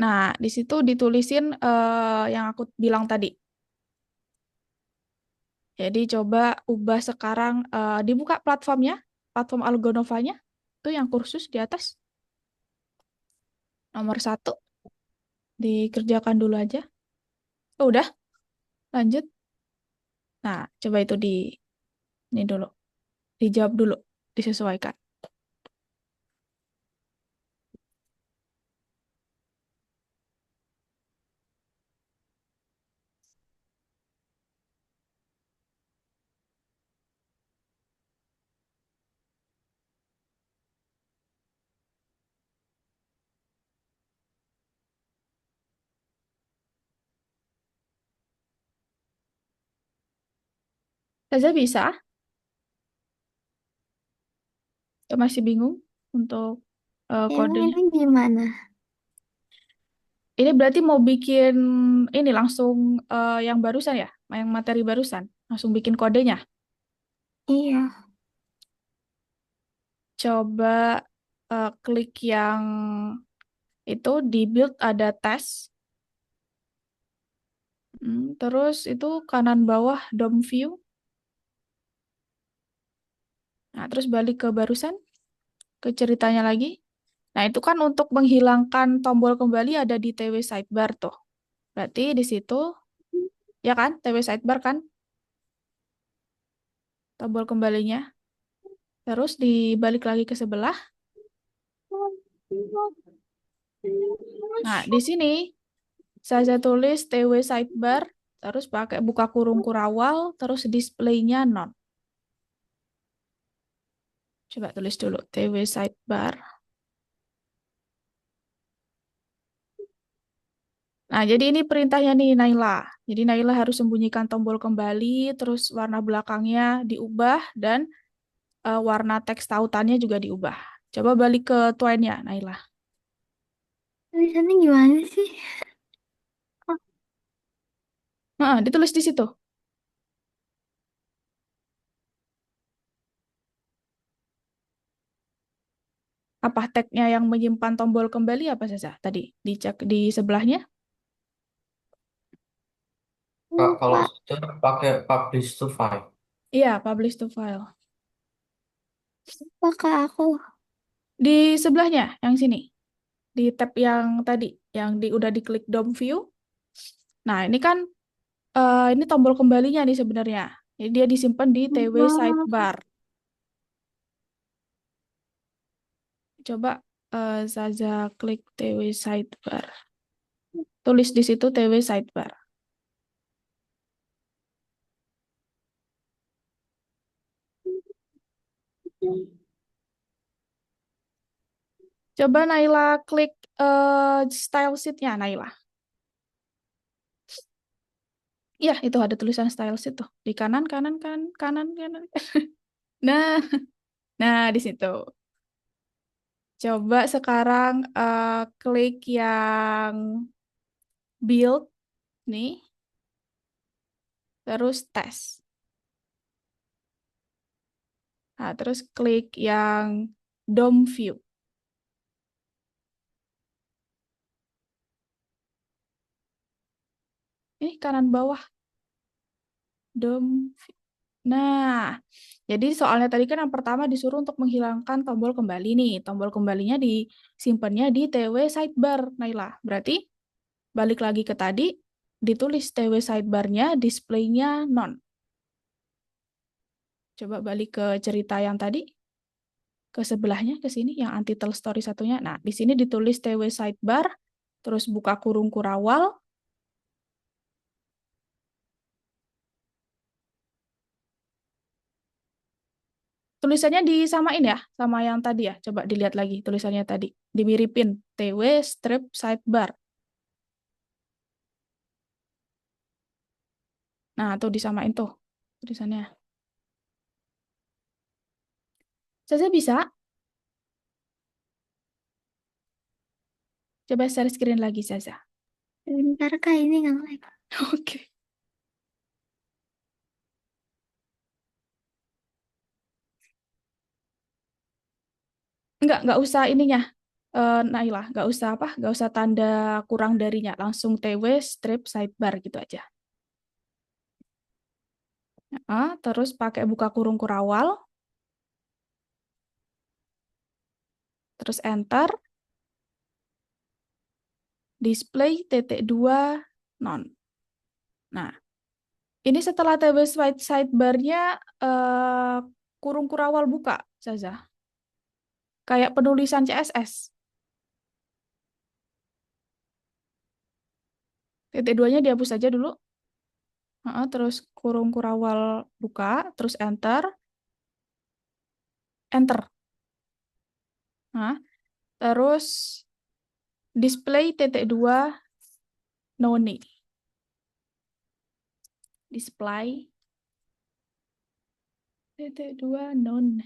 A: nah di situ ditulisin yang aku bilang tadi. Jadi coba ubah sekarang dibuka platformnya, platform Algonovanya, itu yang kursus di atas. Nomor satu, dikerjakan dulu aja. Oh, udah, lanjut. Nah, coba itu di ini dulu, dijawab dulu, disesuaikan. Saza bisa, atau masih bingung untuk
E: Emang
A: kodenya.
E: ini gimana?
A: Ini berarti mau bikin ini langsung yang barusan ya, yang materi barusan, langsung bikin kodenya.
B: Iya.
A: Coba klik yang itu di build ada tes. Terus itu kanan bawah DOM view. Nah, terus balik ke barusan, ke ceritanya lagi. Nah, itu kan untuk menghilangkan tombol kembali ada di TW sidebar tuh. Berarti di situ, ya kan, TW sidebar kan, tombol kembalinya. Terus dibalik lagi ke sebelah. Nah, di sini saya tulis TW sidebar, terus pakai buka kurung kurawal, terus displaynya non. Coba tulis dulu TW sidebar. Nah, jadi ini perintahnya nih Naila. Jadi Naila harus sembunyikan tombol kembali, terus warna belakangnya diubah, dan warna teks tautannya juga diubah. Coba balik ke Twine-nya, Naila.
E: Tulisannya gimana sih?
A: Nah, ditulis di situ. Apa tagnya yang menyimpan tombol kembali apa saja tadi? Dicek di sebelahnya.
C: Kak, kalau
E: Lupa.
C: sudah pakai publish to file.
A: Iya, publish to file.
E: Lupa Kak aku.
A: Di sebelahnya, yang sini. Di tab yang tadi, yang udah diklik DOM view. Nah, ini kan ini tombol kembalinya nih sebenarnya. Jadi dia disimpan di TW
B: Oh,
A: sidebar. Coba Zaza klik TW sidebar. Tulis di situ TW sidebar. Coba Naila klik style sheet-nya Naila. Iya, itu ada tulisan style sheet tuh. Di kanan, kanan, kanan, kanan, kanan. Nah, nah di situ. Coba sekarang klik yang build nih, terus tes. Nah, terus klik yang DOM view. Ini kanan bawah DOM view. Nah, jadi soalnya tadi kan yang pertama disuruh untuk menghilangkan tombol kembali nih. Tombol kembalinya disimpannya di TW sidebar, Naila. Berarti balik lagi ke tadi, ditulis TW sidebarnya, displaynya non. Coba balik ke cerita yang tadi, ke sebelahnya, ke sini, yang untitled story satunya. Nah, di sini ditulis TW sidebar, terus buka kurung kurawal, tulisannya disamain ya, sama yang tadi ya. Coba dilihat lagi tulisannya tadi. Dimiripin, TW strip sidebar. Nah, tuh disamain tuh tulisannya. Saya bisa. Coba share screen lagi, Zaza.
E: Bentar Kak ini nge-lag.
A: Oke. Nggak usah ininya. Nailah, nggak usah apa, nggak usah tanda kurang darinya. Langsung TW strip sidebar gitu aja. Terus pakai buka kurung kurawal. Terus enter. Display titik dua non. Nah, ini setelah TW sidebarnya kurung kurawal buka, Zaza. Kayak penulisan CSS. Titik duanya dihapus saja dulu. Terus kurung kurawal buka, terus enter, enter. Nah, terus display titik dua noni. Display titik dua non.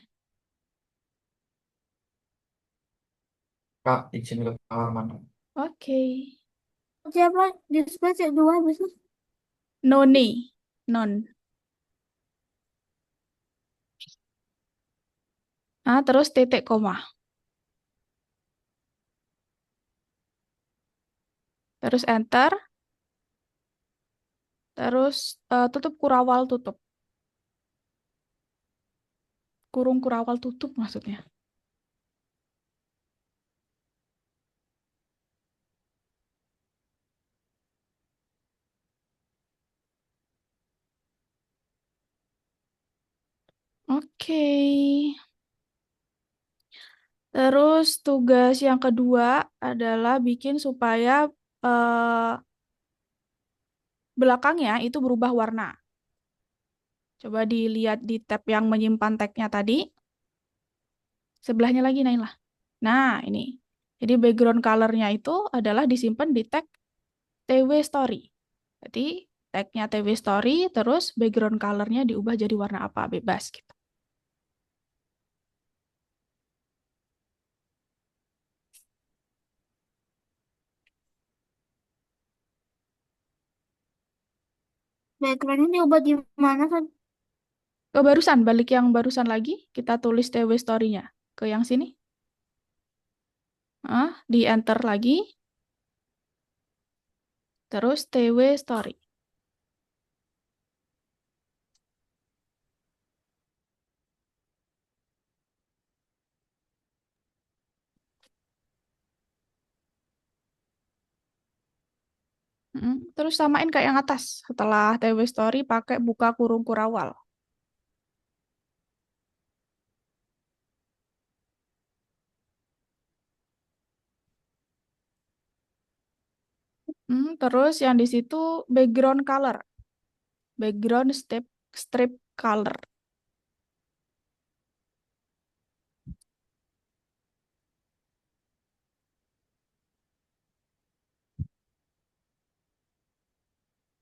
C: Kak, izin ke kamar mandi.
A: Oke.
B: Siapa? Display cek dua bisa.
A: Noni. Non. Terus titik koma. Terus enter. Terus tutup kurawal tutup. Kurung kurawal tutup maksudnya. Oke. Terus tugas yang kedua adalah bikin supaya eh, belakangnya itu berubah warna. Coba dilihat di tab yang menyimpan tagnya tadi. Sebelahnya lagi, Nailah. Nah, ini. Jadi background color-nya itu adalah disimpan di tag TW Story. Jadi tagnya TW Story, terus background color-nya diubah jadi warna apa, bebas gitu.
B: Backgroundnya diubah gimana kan?
A: Ke barusan, balik yang barusan lagi, kita tulis TW Story-nya. Ke yang sini. Di enter lagi, terus TW Story. Terus samain kayak yang atas. Setelah TW Story pakai buka kurung kurawal. Terus yang di situ background color. Background strip color.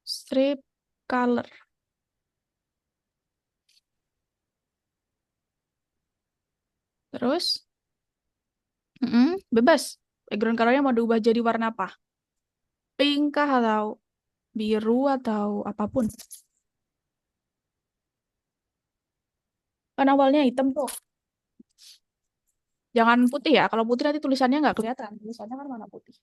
A: Strip color. Terus bebas. Background colornya mau diubah jadi warna apa? Pink kah atau biru atau apapun. Kan awalnya hitam tuh. Jangan putih ya. Kalau putih nanti tulisannya nggak kelihatan. Tulisannya kan warna putih.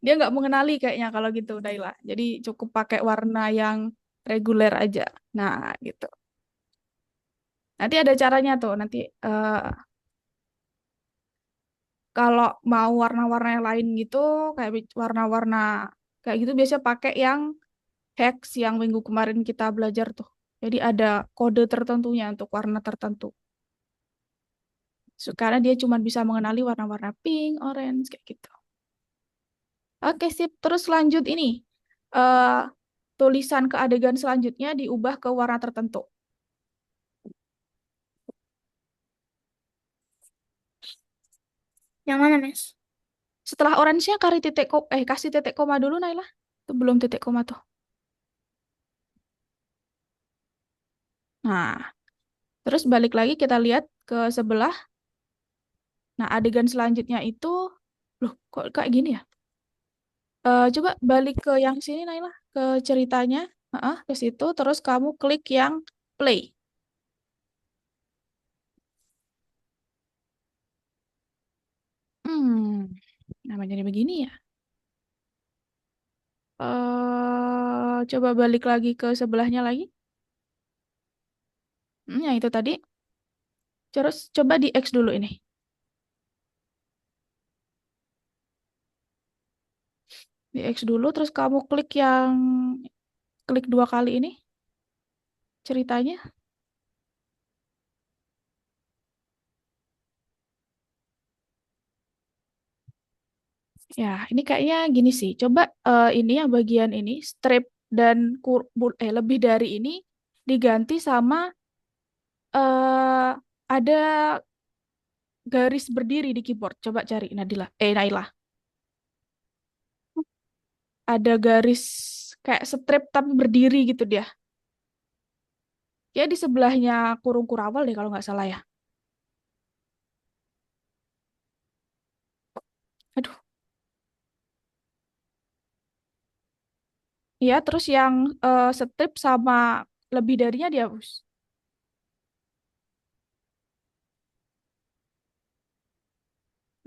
A: Dia nggak mengenali kayaknya kalau gitu, Daila. Jadi cukup pakai warna yang reguler aja. Nah, gitu. Nanti ada caranya tuh. Nanti kalau mau warna-warna yang lain gitu, kayak warna-warna kayak gitu biasanya pakai yang hex yang minggu kemarin kita belajar tuh. Jadi ada kode tertentunya untuk warna tertentu. Karena dia cuma bisa mengenali warna-warna pink, orange, kayak gitu. Oke, sip. Terus lanjut ini. eh Tulisan ke adegan selanjutnya diubah ke warna tertentu.
B: Yang mana, Nes?
A: Setelah orange-nya kasih titik koma dulu, Naila. Itu belum titik koma tuh. Nah, terus balik lagi kita lihat ke sebelah. Nah, adegan selanjutnya itu, loh, kok kayak gini ya? Coba balik ke yang sini, Naila, ke ceritanya. Ke situ, terus kamu klik yang play. Hmm, namanya jadi begini ya. Coba balik lagi ke sebelahnya lagi. Yang itu tadi. Terus coba di X dulu ini. Di X dulu, terus kamu klik dua kali ini ceritanya. Ya, ini kayaknya gini sih. Coba ini yang bagian ini strip dan lebih dari ini diganti sama ada garis berdiri di keyboard. Coba cari Naila. Ada garis kayak strip tapi berdiri gitu dia. Ya di sebelahnya kurung Kurawal deh kalau nggak salah ya. Aduh. Ya, terus yang strip sama lebih darinya dihapus.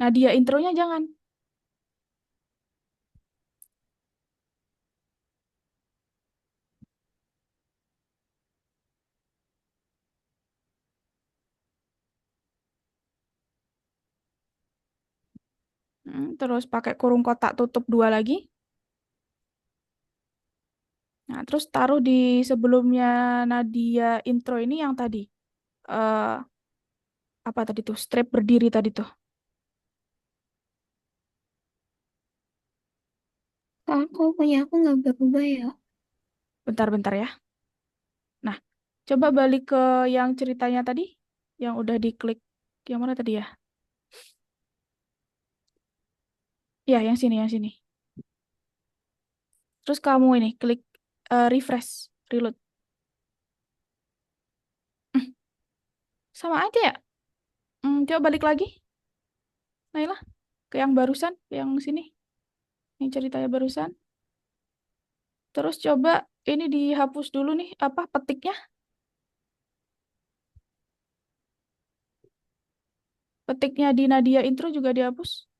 A: Nah, dia intronya jangan. Terus pakai kurung kotak tutup 2 lagi. Nah, terus taruh di sebelumnya Nadia intro ini yang tadi. eh Apa tadi tuh? Strip berdiri tadi tuh.
E: Kok punya aku nggak berubah ya?
A: Bentar-bentar ya. Nah, coba balik ke yang ceritanya tadi. Yang udah diklik. Yang mana tadi ya? Ya, yang sini, yang sini. Terus kamu ini klik refresh, reload. Hmm, Sama aja ya. Coba balik lagi, Naila, ke yang barusan, ke yang sini, yang ceritanya barusan. Terus coba ini dihapus dulu nih, apa petiknya? Petiknya di Nadia intro juga dihapus.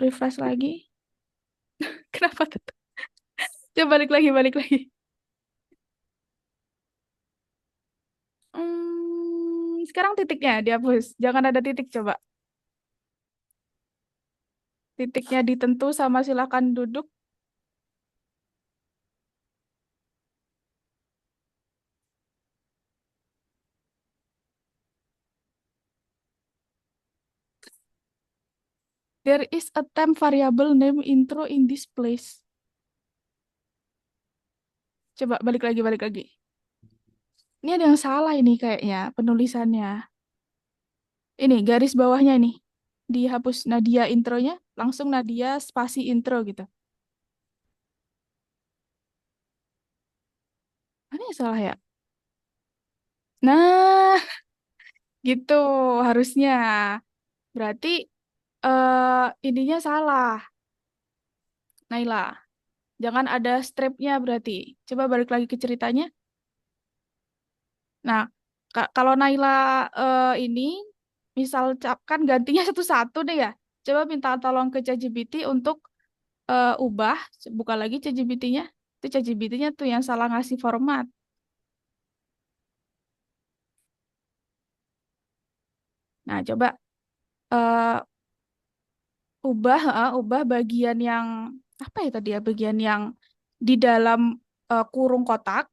A: Refresh lagi. Kenapa tuh? Coba balik lagi, balik lagi. Sekarang titiknya dihapus. Jangan ada titik coba. Titiknya ditentu sama silakan duduk. There is a temp variable name intro in this place. Coba balik lagi, balik lagi. Ini ada yang salah ini kayaknya penulisannya. Ini garis bawahnya ini. Dihapus Nadia intronya, langsung Nadia spasi intro gitu. Mana yang salah ya? Nah, gitu harusnya. Berarti ininya salah, Naila. Jangan ada stripnya berarti. Coba balik lagi ke ceritanya. Nah, kalau Naila ini, misal kan gantinya satu-satu deh ya. Coba minta tolong ke ChatGPT untuk ubah, buka lagi ChatGPT-nya. Itu ChatGPT-nya tuh yang salah ngasih format. Nah, coba eh, ubah bagian yang apa ya tadi ya, bagian yang di dalam kurung kotak.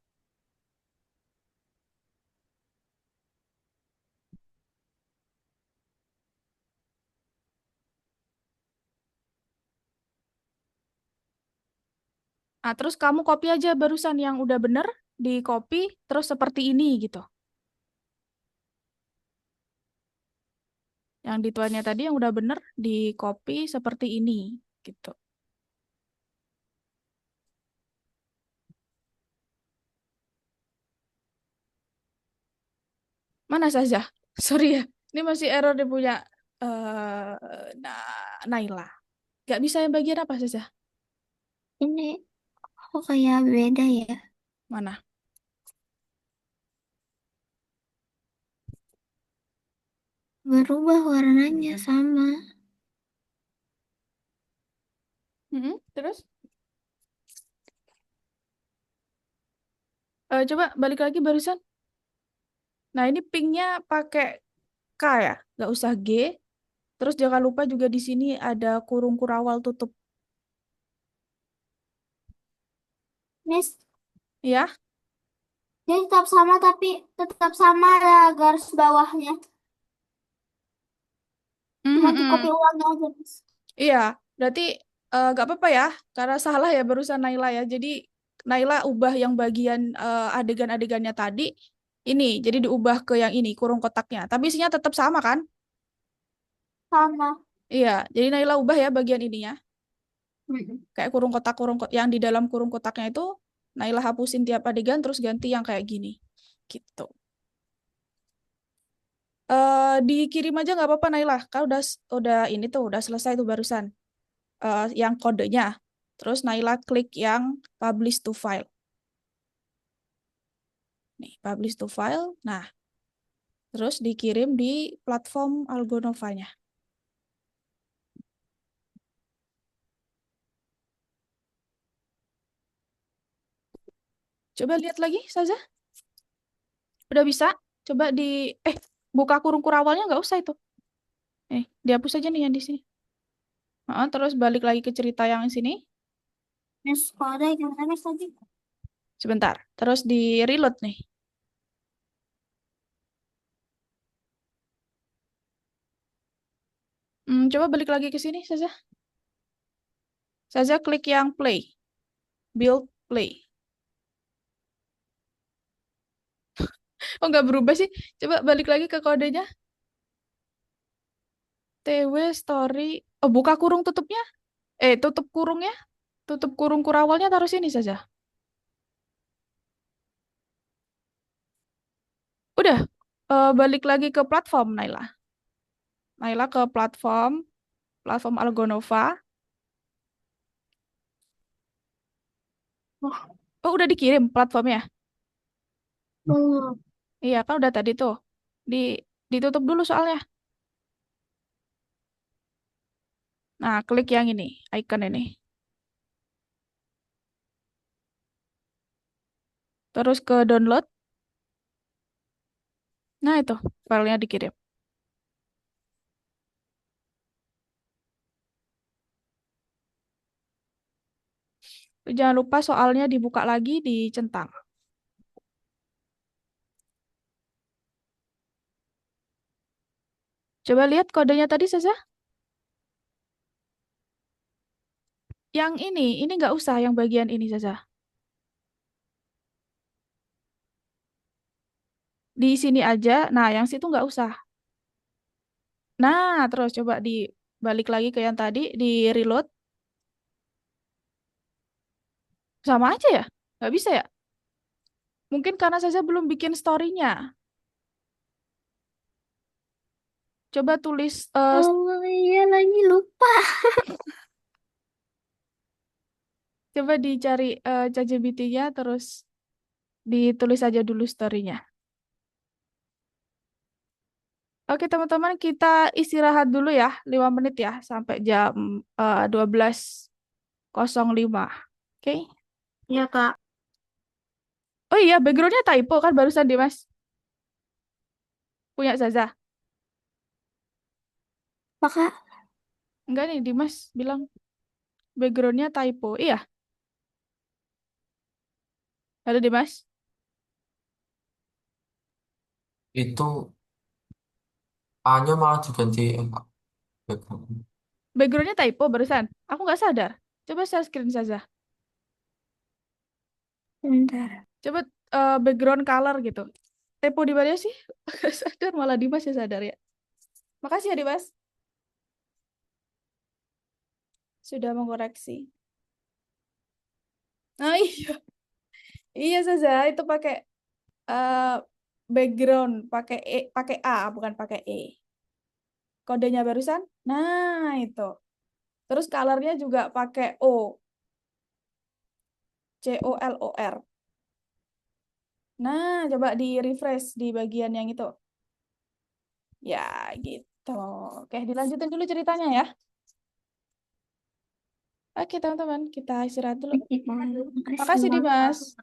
A: Nah, terus kamu copy aja barusan yang udah bener, di copy terus seperti ini gitu. Yang dituannya tadi yang udah bener di copy seperti ini gitu. Mana saja? Sorry ya, ini masih error dia punya Naila. Gak bisa yang bagian apa saja?
E: Ini kok kayak beda ya?
A: Mana?
E: Berubah warnanya sama.
A: Terus? Coba balik lagi barusan. Nah, ini pinknya pakai K ya, nggak usah G. Terus jangan lupa juga di sini ada kurung kurawal tutup.
B: Miss,
A: Ya,
B: dia tetap sama tapi tetap sama ada garis bawahnya. Cuma di copy
A: mm
B: ulang aja, Miss.
A: iya. Berarti nggak apa-apa ya, karena salah ya barusan Naila ya. Jadi Naila ubah yang bagian adegan-adegannya tadi, ini jadi diubah ke yang ini kurung kotaknya. Tapi isinya tetap sama kan?
B: Sama.
A: Iya. Jadi Naila ubah ya bagian ininya.
B: Mm-mm.
A: Kayak kurung kotak yang di dalam kurung kotaknya itu Naila hapusin tiap adegan terus ganti yang kayak gini. Gitu. Dikirim aja nggak apa-apa Naila. Kan udah ini tuh udah selesai tuh barusan. Yang kodenya. Terus Naila klik yang publish to file. Nih, publish to file. Nah, terus dikirim di platform Algonova-nya. Coba lihat lagi, Saza. Udah bisa? Coba buka kurung kurawalnya nggak usah itu. Dihapus aja nih yang di sini. Terus balik lagi ke cerita yang sini.
B: Miss, kalau ada gimana Miss tadi?
A: Sebentar. Terus di reload nih. Coba balik lagi ke sini, Saza. Saza klik yang play. Build play. Oh, nggak berubah sih. Coba balik lagi ke kodenya. TW story. Oh, buka kurung tutupnya. Tutup kurungnya. Tutup kurung kurawalnya taruh sini saja. Udah. Balik lagi ke platform, Naila. Naila ke platform Algonova. Oh, udah dikirim platformnya.
B: Oh,
A: Iya, kan udah tadi tuh. Di ditutup dulu soalnya. Nah, klik yang ini, icon ini. Terus ke download. Nah, itu filenya dikirim. Jangan lupa soalnya dibuka lagi, dicentang. Coba lihat kodenya tadi, Saza. Yang ini nggak usah, yang bagian ini, Saza. Di sini aja, nah yang situ nggak usah. Nah, terus coba dibalik lagi ke yang tadi, di reload. Sama aja ya? Nggak bisa ya? Mungkin karena Saza belum bikin story-nya. Coba tulis,
E: Oh iya lagi lupa.
A: coba dicari ChatGPT-nya, terus ditulis aja dulu story-nya. Oke, teman-teman, kita istirahat dulu ya, 5 menit ya, sampai jam 12.05. Oke?
B: iya Kak.
A: Oh iya, background-nya typo kan barusan Dimas punya Zaza.
E: Maka
A: Enggak nih, Dimas bilang background-nya typo. Iya, ada Dimas.
C: Itu A-nya malah diganti background.
A: Background-nya typo barusan. Aku nggak sadar. Coba share screen Zaza.
E: bentar.
A: Coba background color gitu. Typo di mana sih? Nggak sadar, malah Dimas ya sadar ya. Makasih ya Dimas. Sudah mengoreksi. Nah iya, iya Zaza itu pakai eh, background pakai A bukan pakai E. Kodenya barusan. Nah, itu. Terus colornya juga pakai O. COLOR. Nah, coba di refresh di bagian yang itu. Ya, gitu. Oke, dilanjutin dulu ceritanya ya. Oke, teman-teman, kita istirahat dulu. Makasih, Dimas.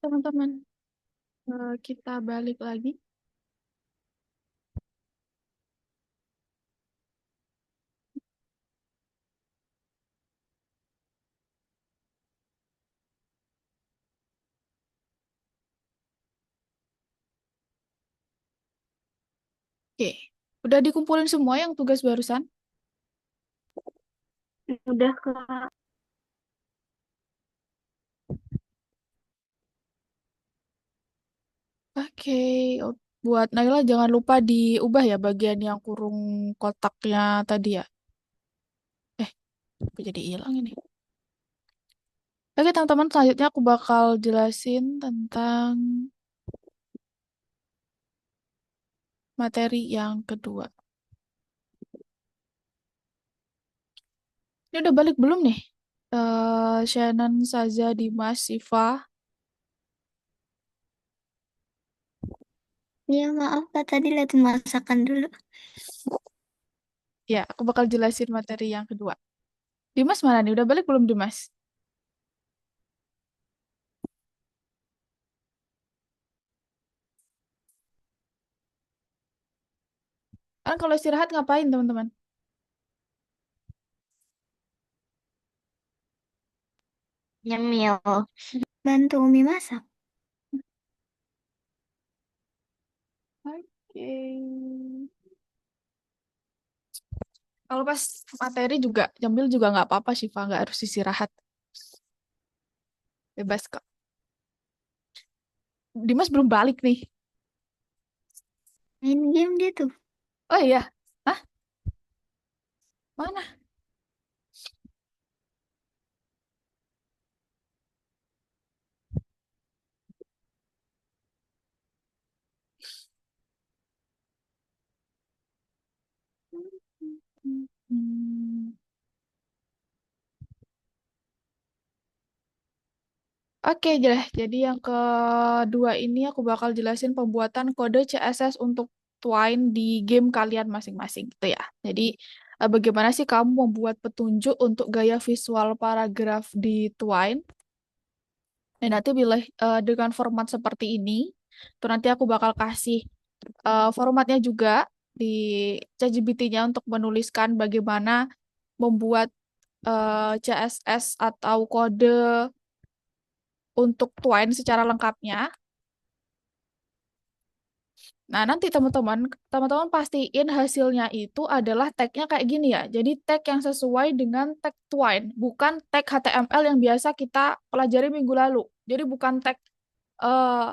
A: teman-teman. Kita balik lagi. Oke, udah dikumpulin semua yang tugas barusan?
B: Udah, Kak.
A: Oke, buat Naila jangan lupa diubah ya bagian yang kurung kotaknya tadi ya. Eh, kok jadi hilang ini? Oke, teman-teman, selanjutnya aku bakal jelasin tentang materi yang kedua. Ini udah balik belum nih? Shannon, Saza, Dimas, Siva.
E: Ya maaf Kak, tadi lihat masakan dulu.
A: Ya, aku bakal jelasin materi yang kedua. Dimas mana nih? Udah balik belum, Dimas? Kan kalau istirahat ngapain, teman-teman?
E: Nyemil. Bantu Umi masak.
A: Oke. Kalau pas materi juga, nyambil juga nggak apa-apa, Syifa. Nggak harus istirahat. Bebas kok. Dimas belum balik nih.
E: Main game dia tuh.
A: Oh iya. Hah? Mana? Hmm. Oke, jadi yang kedua ini aku bakal jelasin pembuatan kode CSS untuk Twine di game kalian masing-masing gitu ya. Jadi bagaimana sih kamu membuat petunjuk untuk gaya visual paragraf di Twine? Dan nanti bila dengan format seperti ini, tuh nanti aku bakal kasih formatnya juga di ChatGPT-nya untuk menuliskan bagaimana membuat CSS atau kode untuk Twine secara lengkapnya. Nah, nanti teman-teman pastiin hasilnya itu adalah tag-nya kayak gini ya. Jadi tag yang sesuai dengan tag Twine, bukan tag HTML yang biasa kita pelajari minggu lalu. Jadi bukan eh,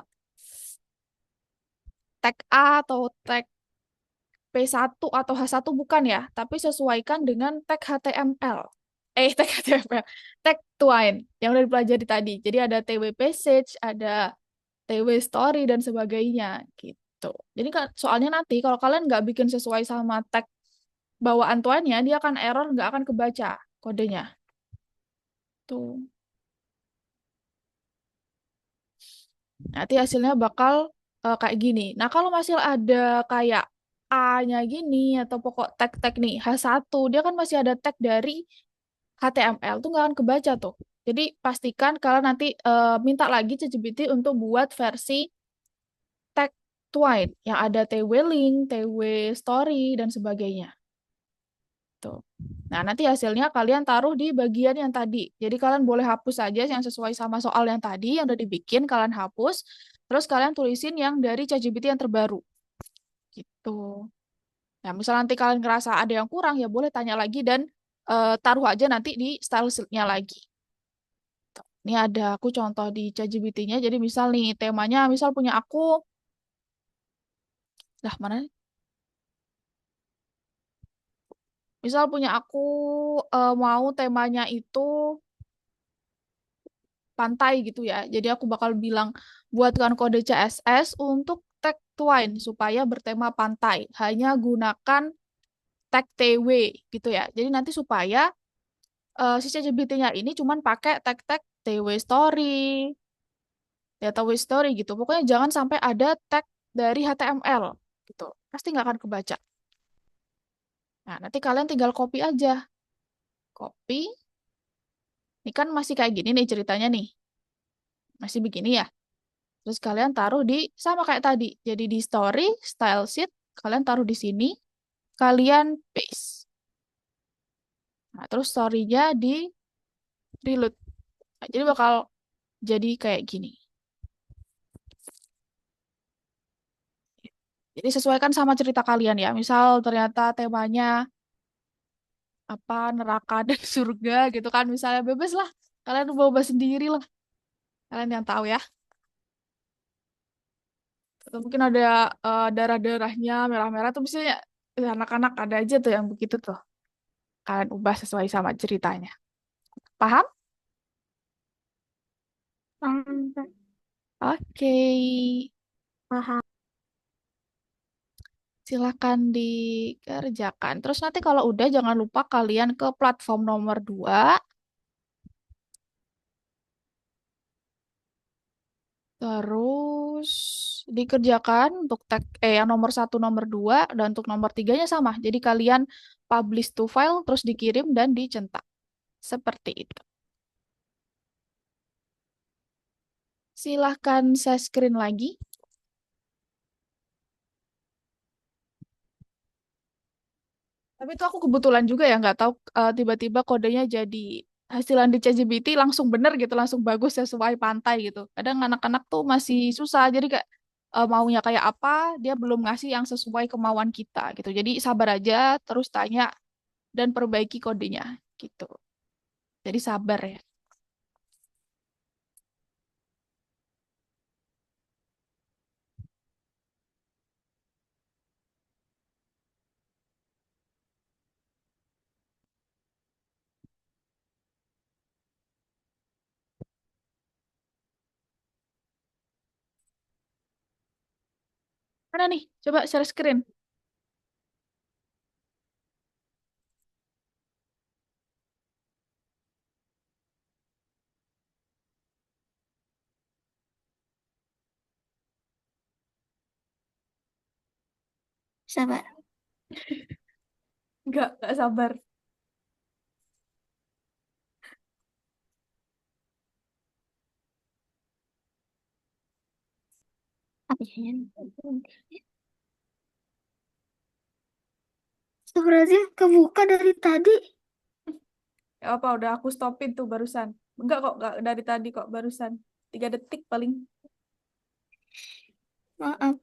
A: tag A atau tag P1 atau H1 bukan ya, tapi sesuaikan dengan tag HTML. Tag HTML, tag Twine yang udah dipelajari tadi. Jadi ada TW passage, ada TW story dan sebagainya gitu. Jadi kan soalnya nanti kalau kalian nggak bikin sesuai sama tag bawaan Twine-nya, dia akan error, nggak akan kebaca kodenya. Tuh. Nanti hasilnya bakal kayak gini. Nah, kalau masih ada kayak A-nya gini atau pokok tag-tag nih H1, dia kan masih ada tag dari HTML tuh nggak akan kebaca tuh. Jadi pastikan kalian nanti minta lagi ChatGPT untuk buat versi tag Twine yang ada TW link, TW story dan sebagainya. Tuh. Nah, nanti hasilnya kalian taruh di bagian yang tadi. Jadi kalian boleh hapus saja yang sesuai sama soal yang tadi yang udah dibikin, kalian hapus. Terus kalian tulisin yang dari ChatGPT yang terbaru. Gitu. Nah, misal nanti kalian ngerasa ada yang kurang, ya boleh tanya lagi dan taruh aja nanti di style sheet-nya lagi. Ini ada aku contoh di ChatGPT-nya. Jadi misal nih temanya, misal punya aku, lah mana? Nih? Misal punya aku mau temanya itu pantai gitu ya. Jadi aku bakal bilang buatkan kode CSS untuk tag Twine supaya bertema pantai. Hanya gunakan tag TW gitu ya. Jadi nanti supaya si ChatGPT-nya ini cuman pakai tag-tag TW story, data waste story gitu. Pokoknya jangan sampai ada tag dari HTML gitu. Pasti nggak akan kebaca. Nah, nanti kalian tinggal copy aja. Copy. Ini kan masih kayak gini nih ceritanya nih. Masih begini ya. Terus kalian taruh di sama kayak tadi. Jadi di story, style sheet, kalian taruh di sini, kalian paste. Nah, terus story-nya di reload. Nah, jadi bakal jadi kayak gini. Jadi sesuaikan sama cerita kalian ya. Misal ternyata temanya apa neraka dan surga gitu kan. Misalnya bebas lah. Kalian ubah-ubah sendiri lah. Kalian yang tahu ya. Atau mungkin ada darah-darahnya merah-merah tuh misalnya anak-anak ada aja tuh yang begitu tuh. Kalian ubah sesuai sama ceritanya. Paham?
B: Hmm,
A: Oke.
B: paham.
A: Silakan dikerjakan. Terus nanti kalau udah jangan lupa kalian ke platform nomor 2. Terus dikerjakan untuk tag yang nomor 1, nomor 2 dan untuk nomor 3-nya sama. Jadi kalian publish to file, terus dikirim dan dicetak. Seperti itu. Silahkan share screen lagi. Tapi itu aku kebetulan juga ya nggak tahu tiba-tiba kodenya jadi hasilan di ChatGPT langsung bener gitu, langsung bagus sesuai pantai gitu. Kadang anak-anak tuh masih susah, jadi kayak maunya kayak apa, dia belum ngasih yang sesuai kemauan kita gitu. Jadi sabar aja, terus tanya dan perbaiki kodenya gitu. Jadi sabar ya. Mana nih? Coba share screen.
B: Sabar.
A: Nggak sabar.
B: Astagfirullahaladzim, kebuka dari tadi.
A: Ya apa, udah aku stopin tuh barusan. Enggak kok, enggak dari tadi kok, barusan. 3 detik paling.
B: Maaf.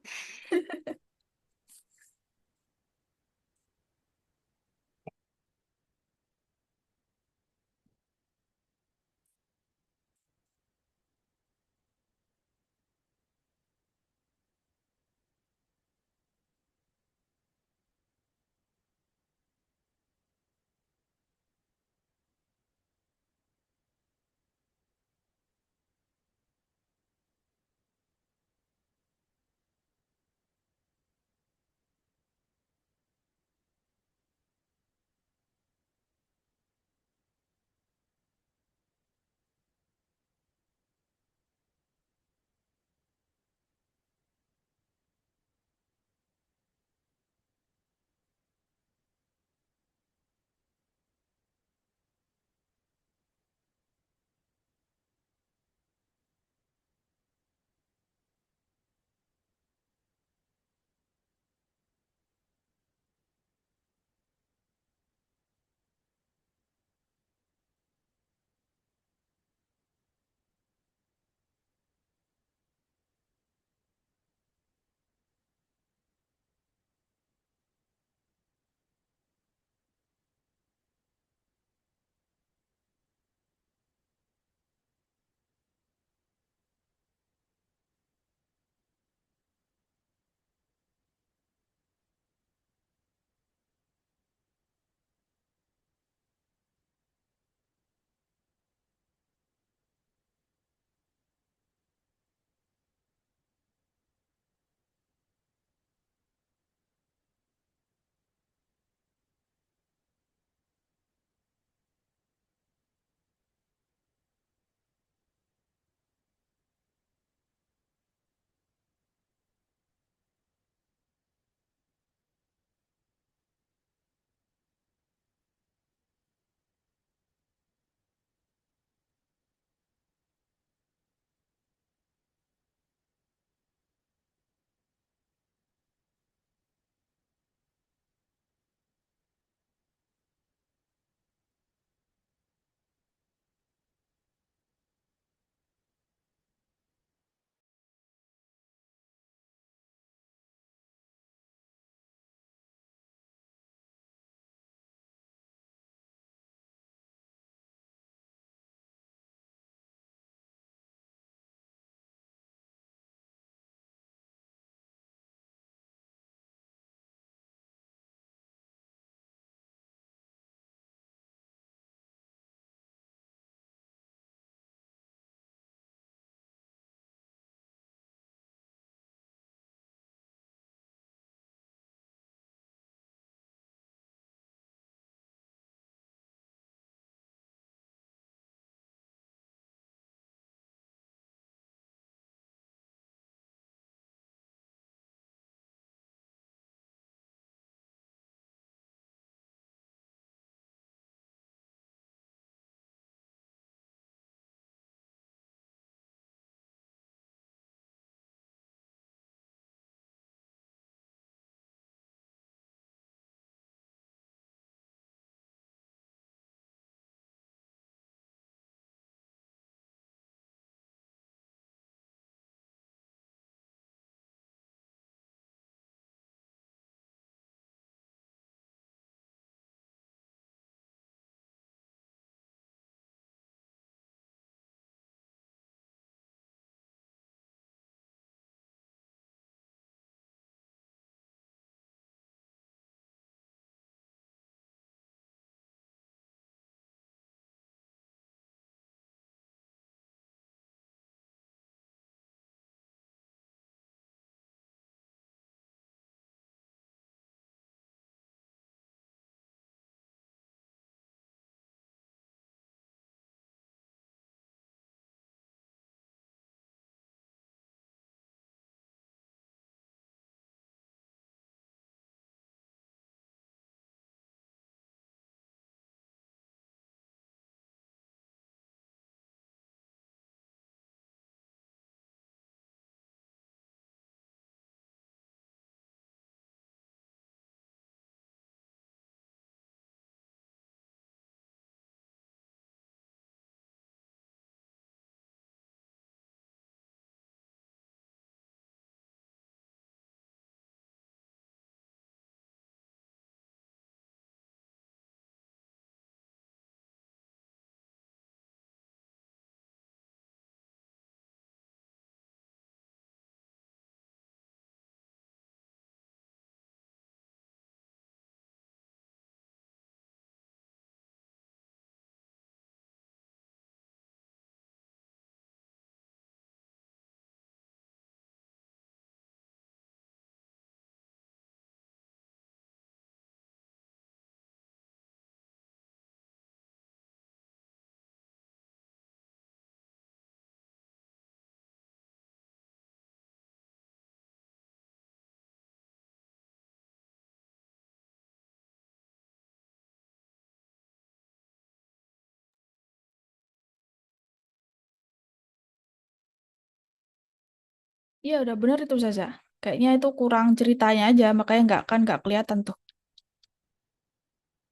A: Iya udah bener itu Zaza. Kayaknya itu kurang ceritanya aja, makanya nggak kelihatan tuh.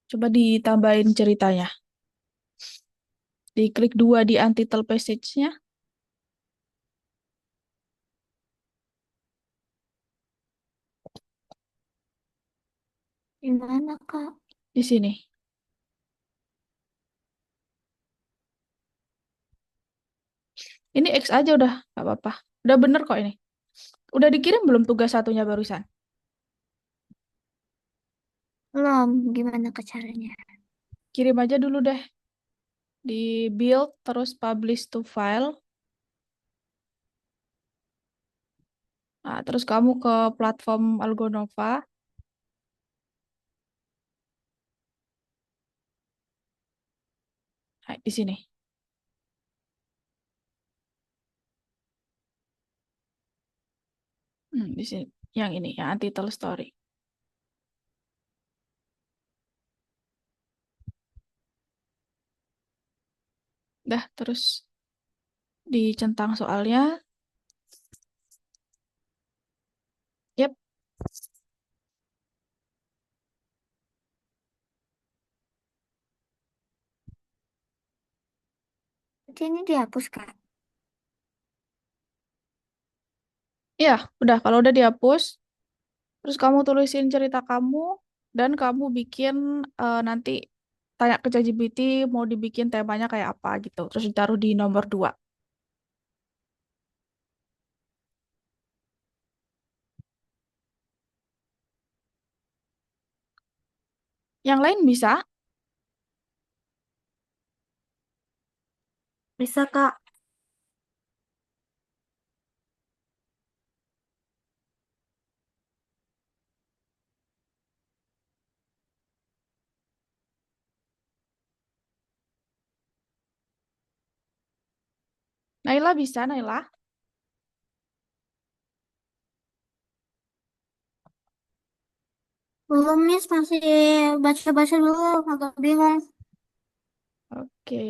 A: Coba ditambahin ceritanya. Diklik dua di untitled passage-nya.
E: Gimana, Kak?
A: Di sini. Ini X aja udah, nggak apa-apa. Udah bener kok ini. Udah dikirim belum tugas satunya barusan?
E: Belum, gimana ke caranya?
A: Kirim aja dulu deh. Di build, terus publish to file. Nah, terus kamu ke platform Algonova. Nah, di sini. Di sini. Yang ini, yang untitled story. Dah, terus dicentang soalnya. Yep,
E: Berarti ini dihapus, Kak.
A: ya udah. Kalau udah dihapus, terus kamu tulisin cerita kamu dan kamu bikin nanti tanya ke ChatGPT mau dibikin temanya kayak apa gitu. Terus ditaruh di nomor 2. Yang lain bisa.
B: Bisa, Kak.
A: Naila bisa, Naila.
E: Belum, Miss. Masih baca-baca dulu. Agak bingung.
A: Oke.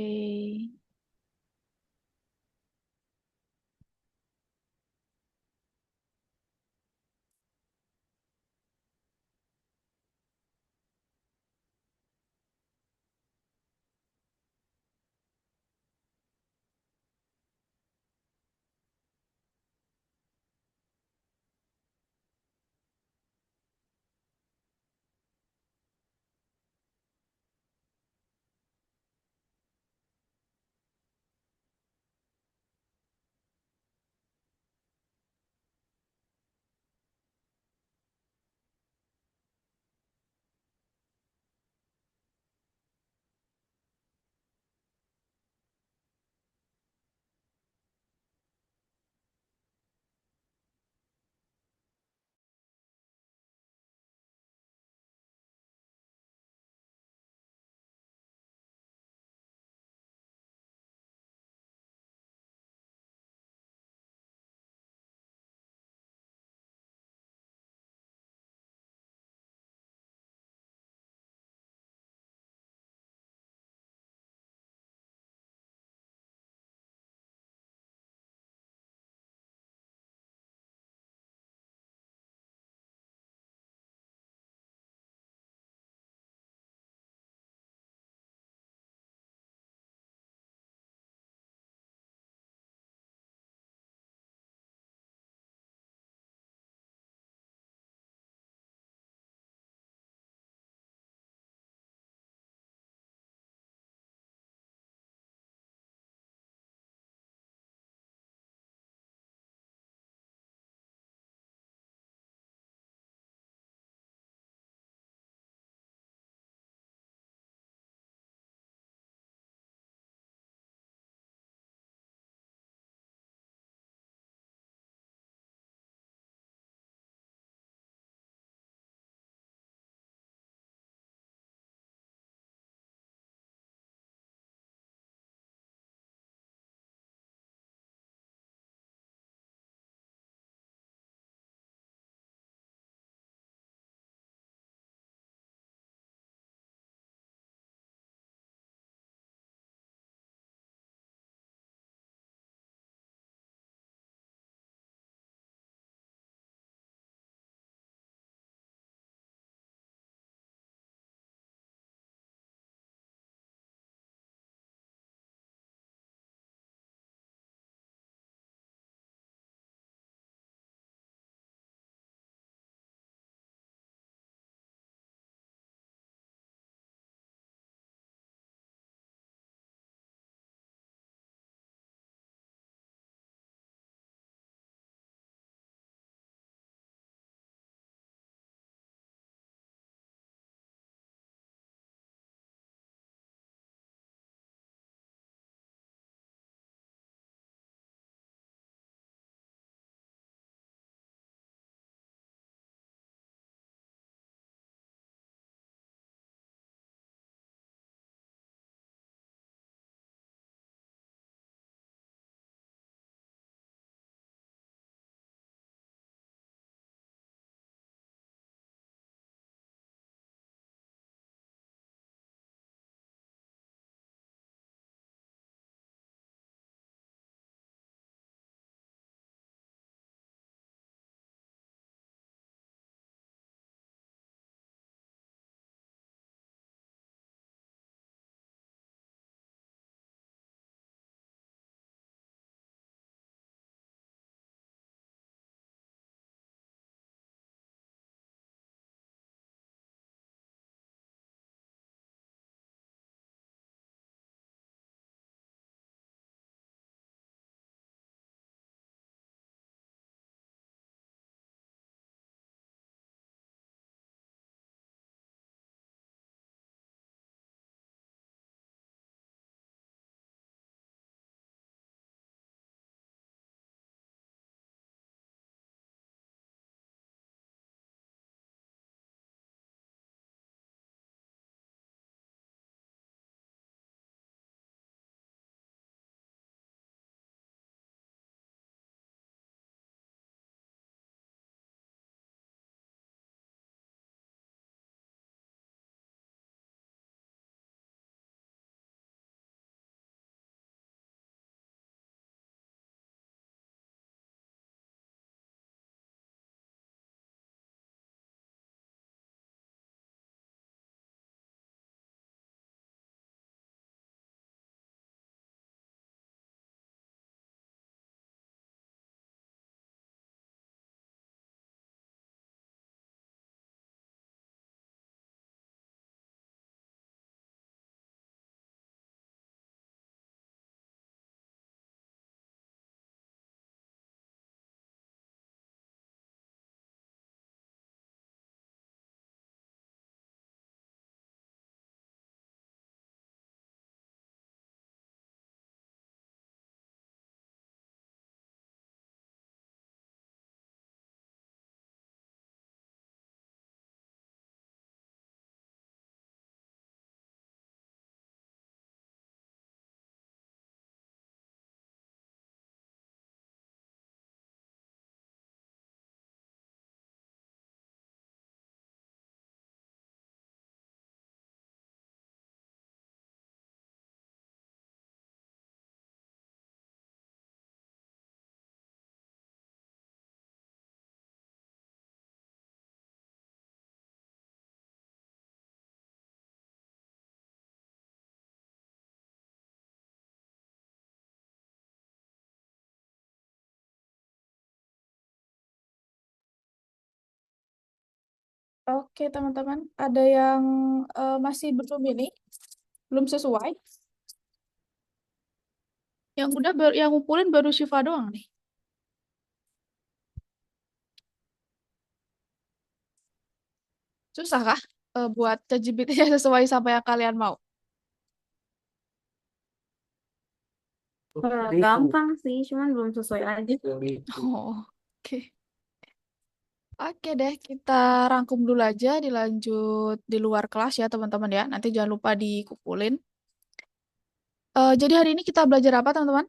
A: Oke, teman-teman. Ada yang masih belum ini, belum sesuai. Yang udah yang ngumpulin baru Syifa doang nih. Susah kah buat ChatGPT-nya sesuai sama yang kalian mau?
B: Gampang sih, cuman belum sesuai aja.
A: Oh, oke. Oke deh, kita rangkum dulu aja, dilanjut di luar kelas ya teman-teman ya. Nanti jangan lupa dikumpulin. Jadi hari ini kita belajar apa teman-teman?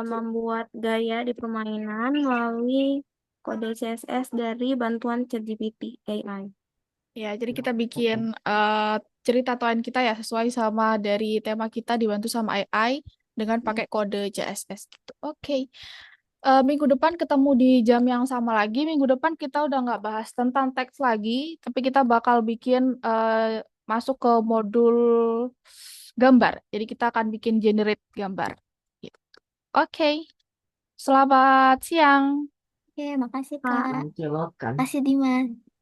B: Membuat gaya di permainan melalui kode CSS dari bantuan ChatGPT AI.
A: Ya, jadi kita bikin cerita toan kita ya sesuai sama dari tema kita dibantu sama AI dengan pakai kode CSS gitu. Oke. Minggu depan ketemu di jam yang sama lagi. Minggu depan kita udah nggak bahas tentang teks lagi, tapi kita bakal bikin masuk ke modul gambar. Jadi kita akan bikin generate gambar. Gitu. Oke. Selamat siang.
E: Oke, makasih
B: Kak,
E: Kak. Makasih Dimas.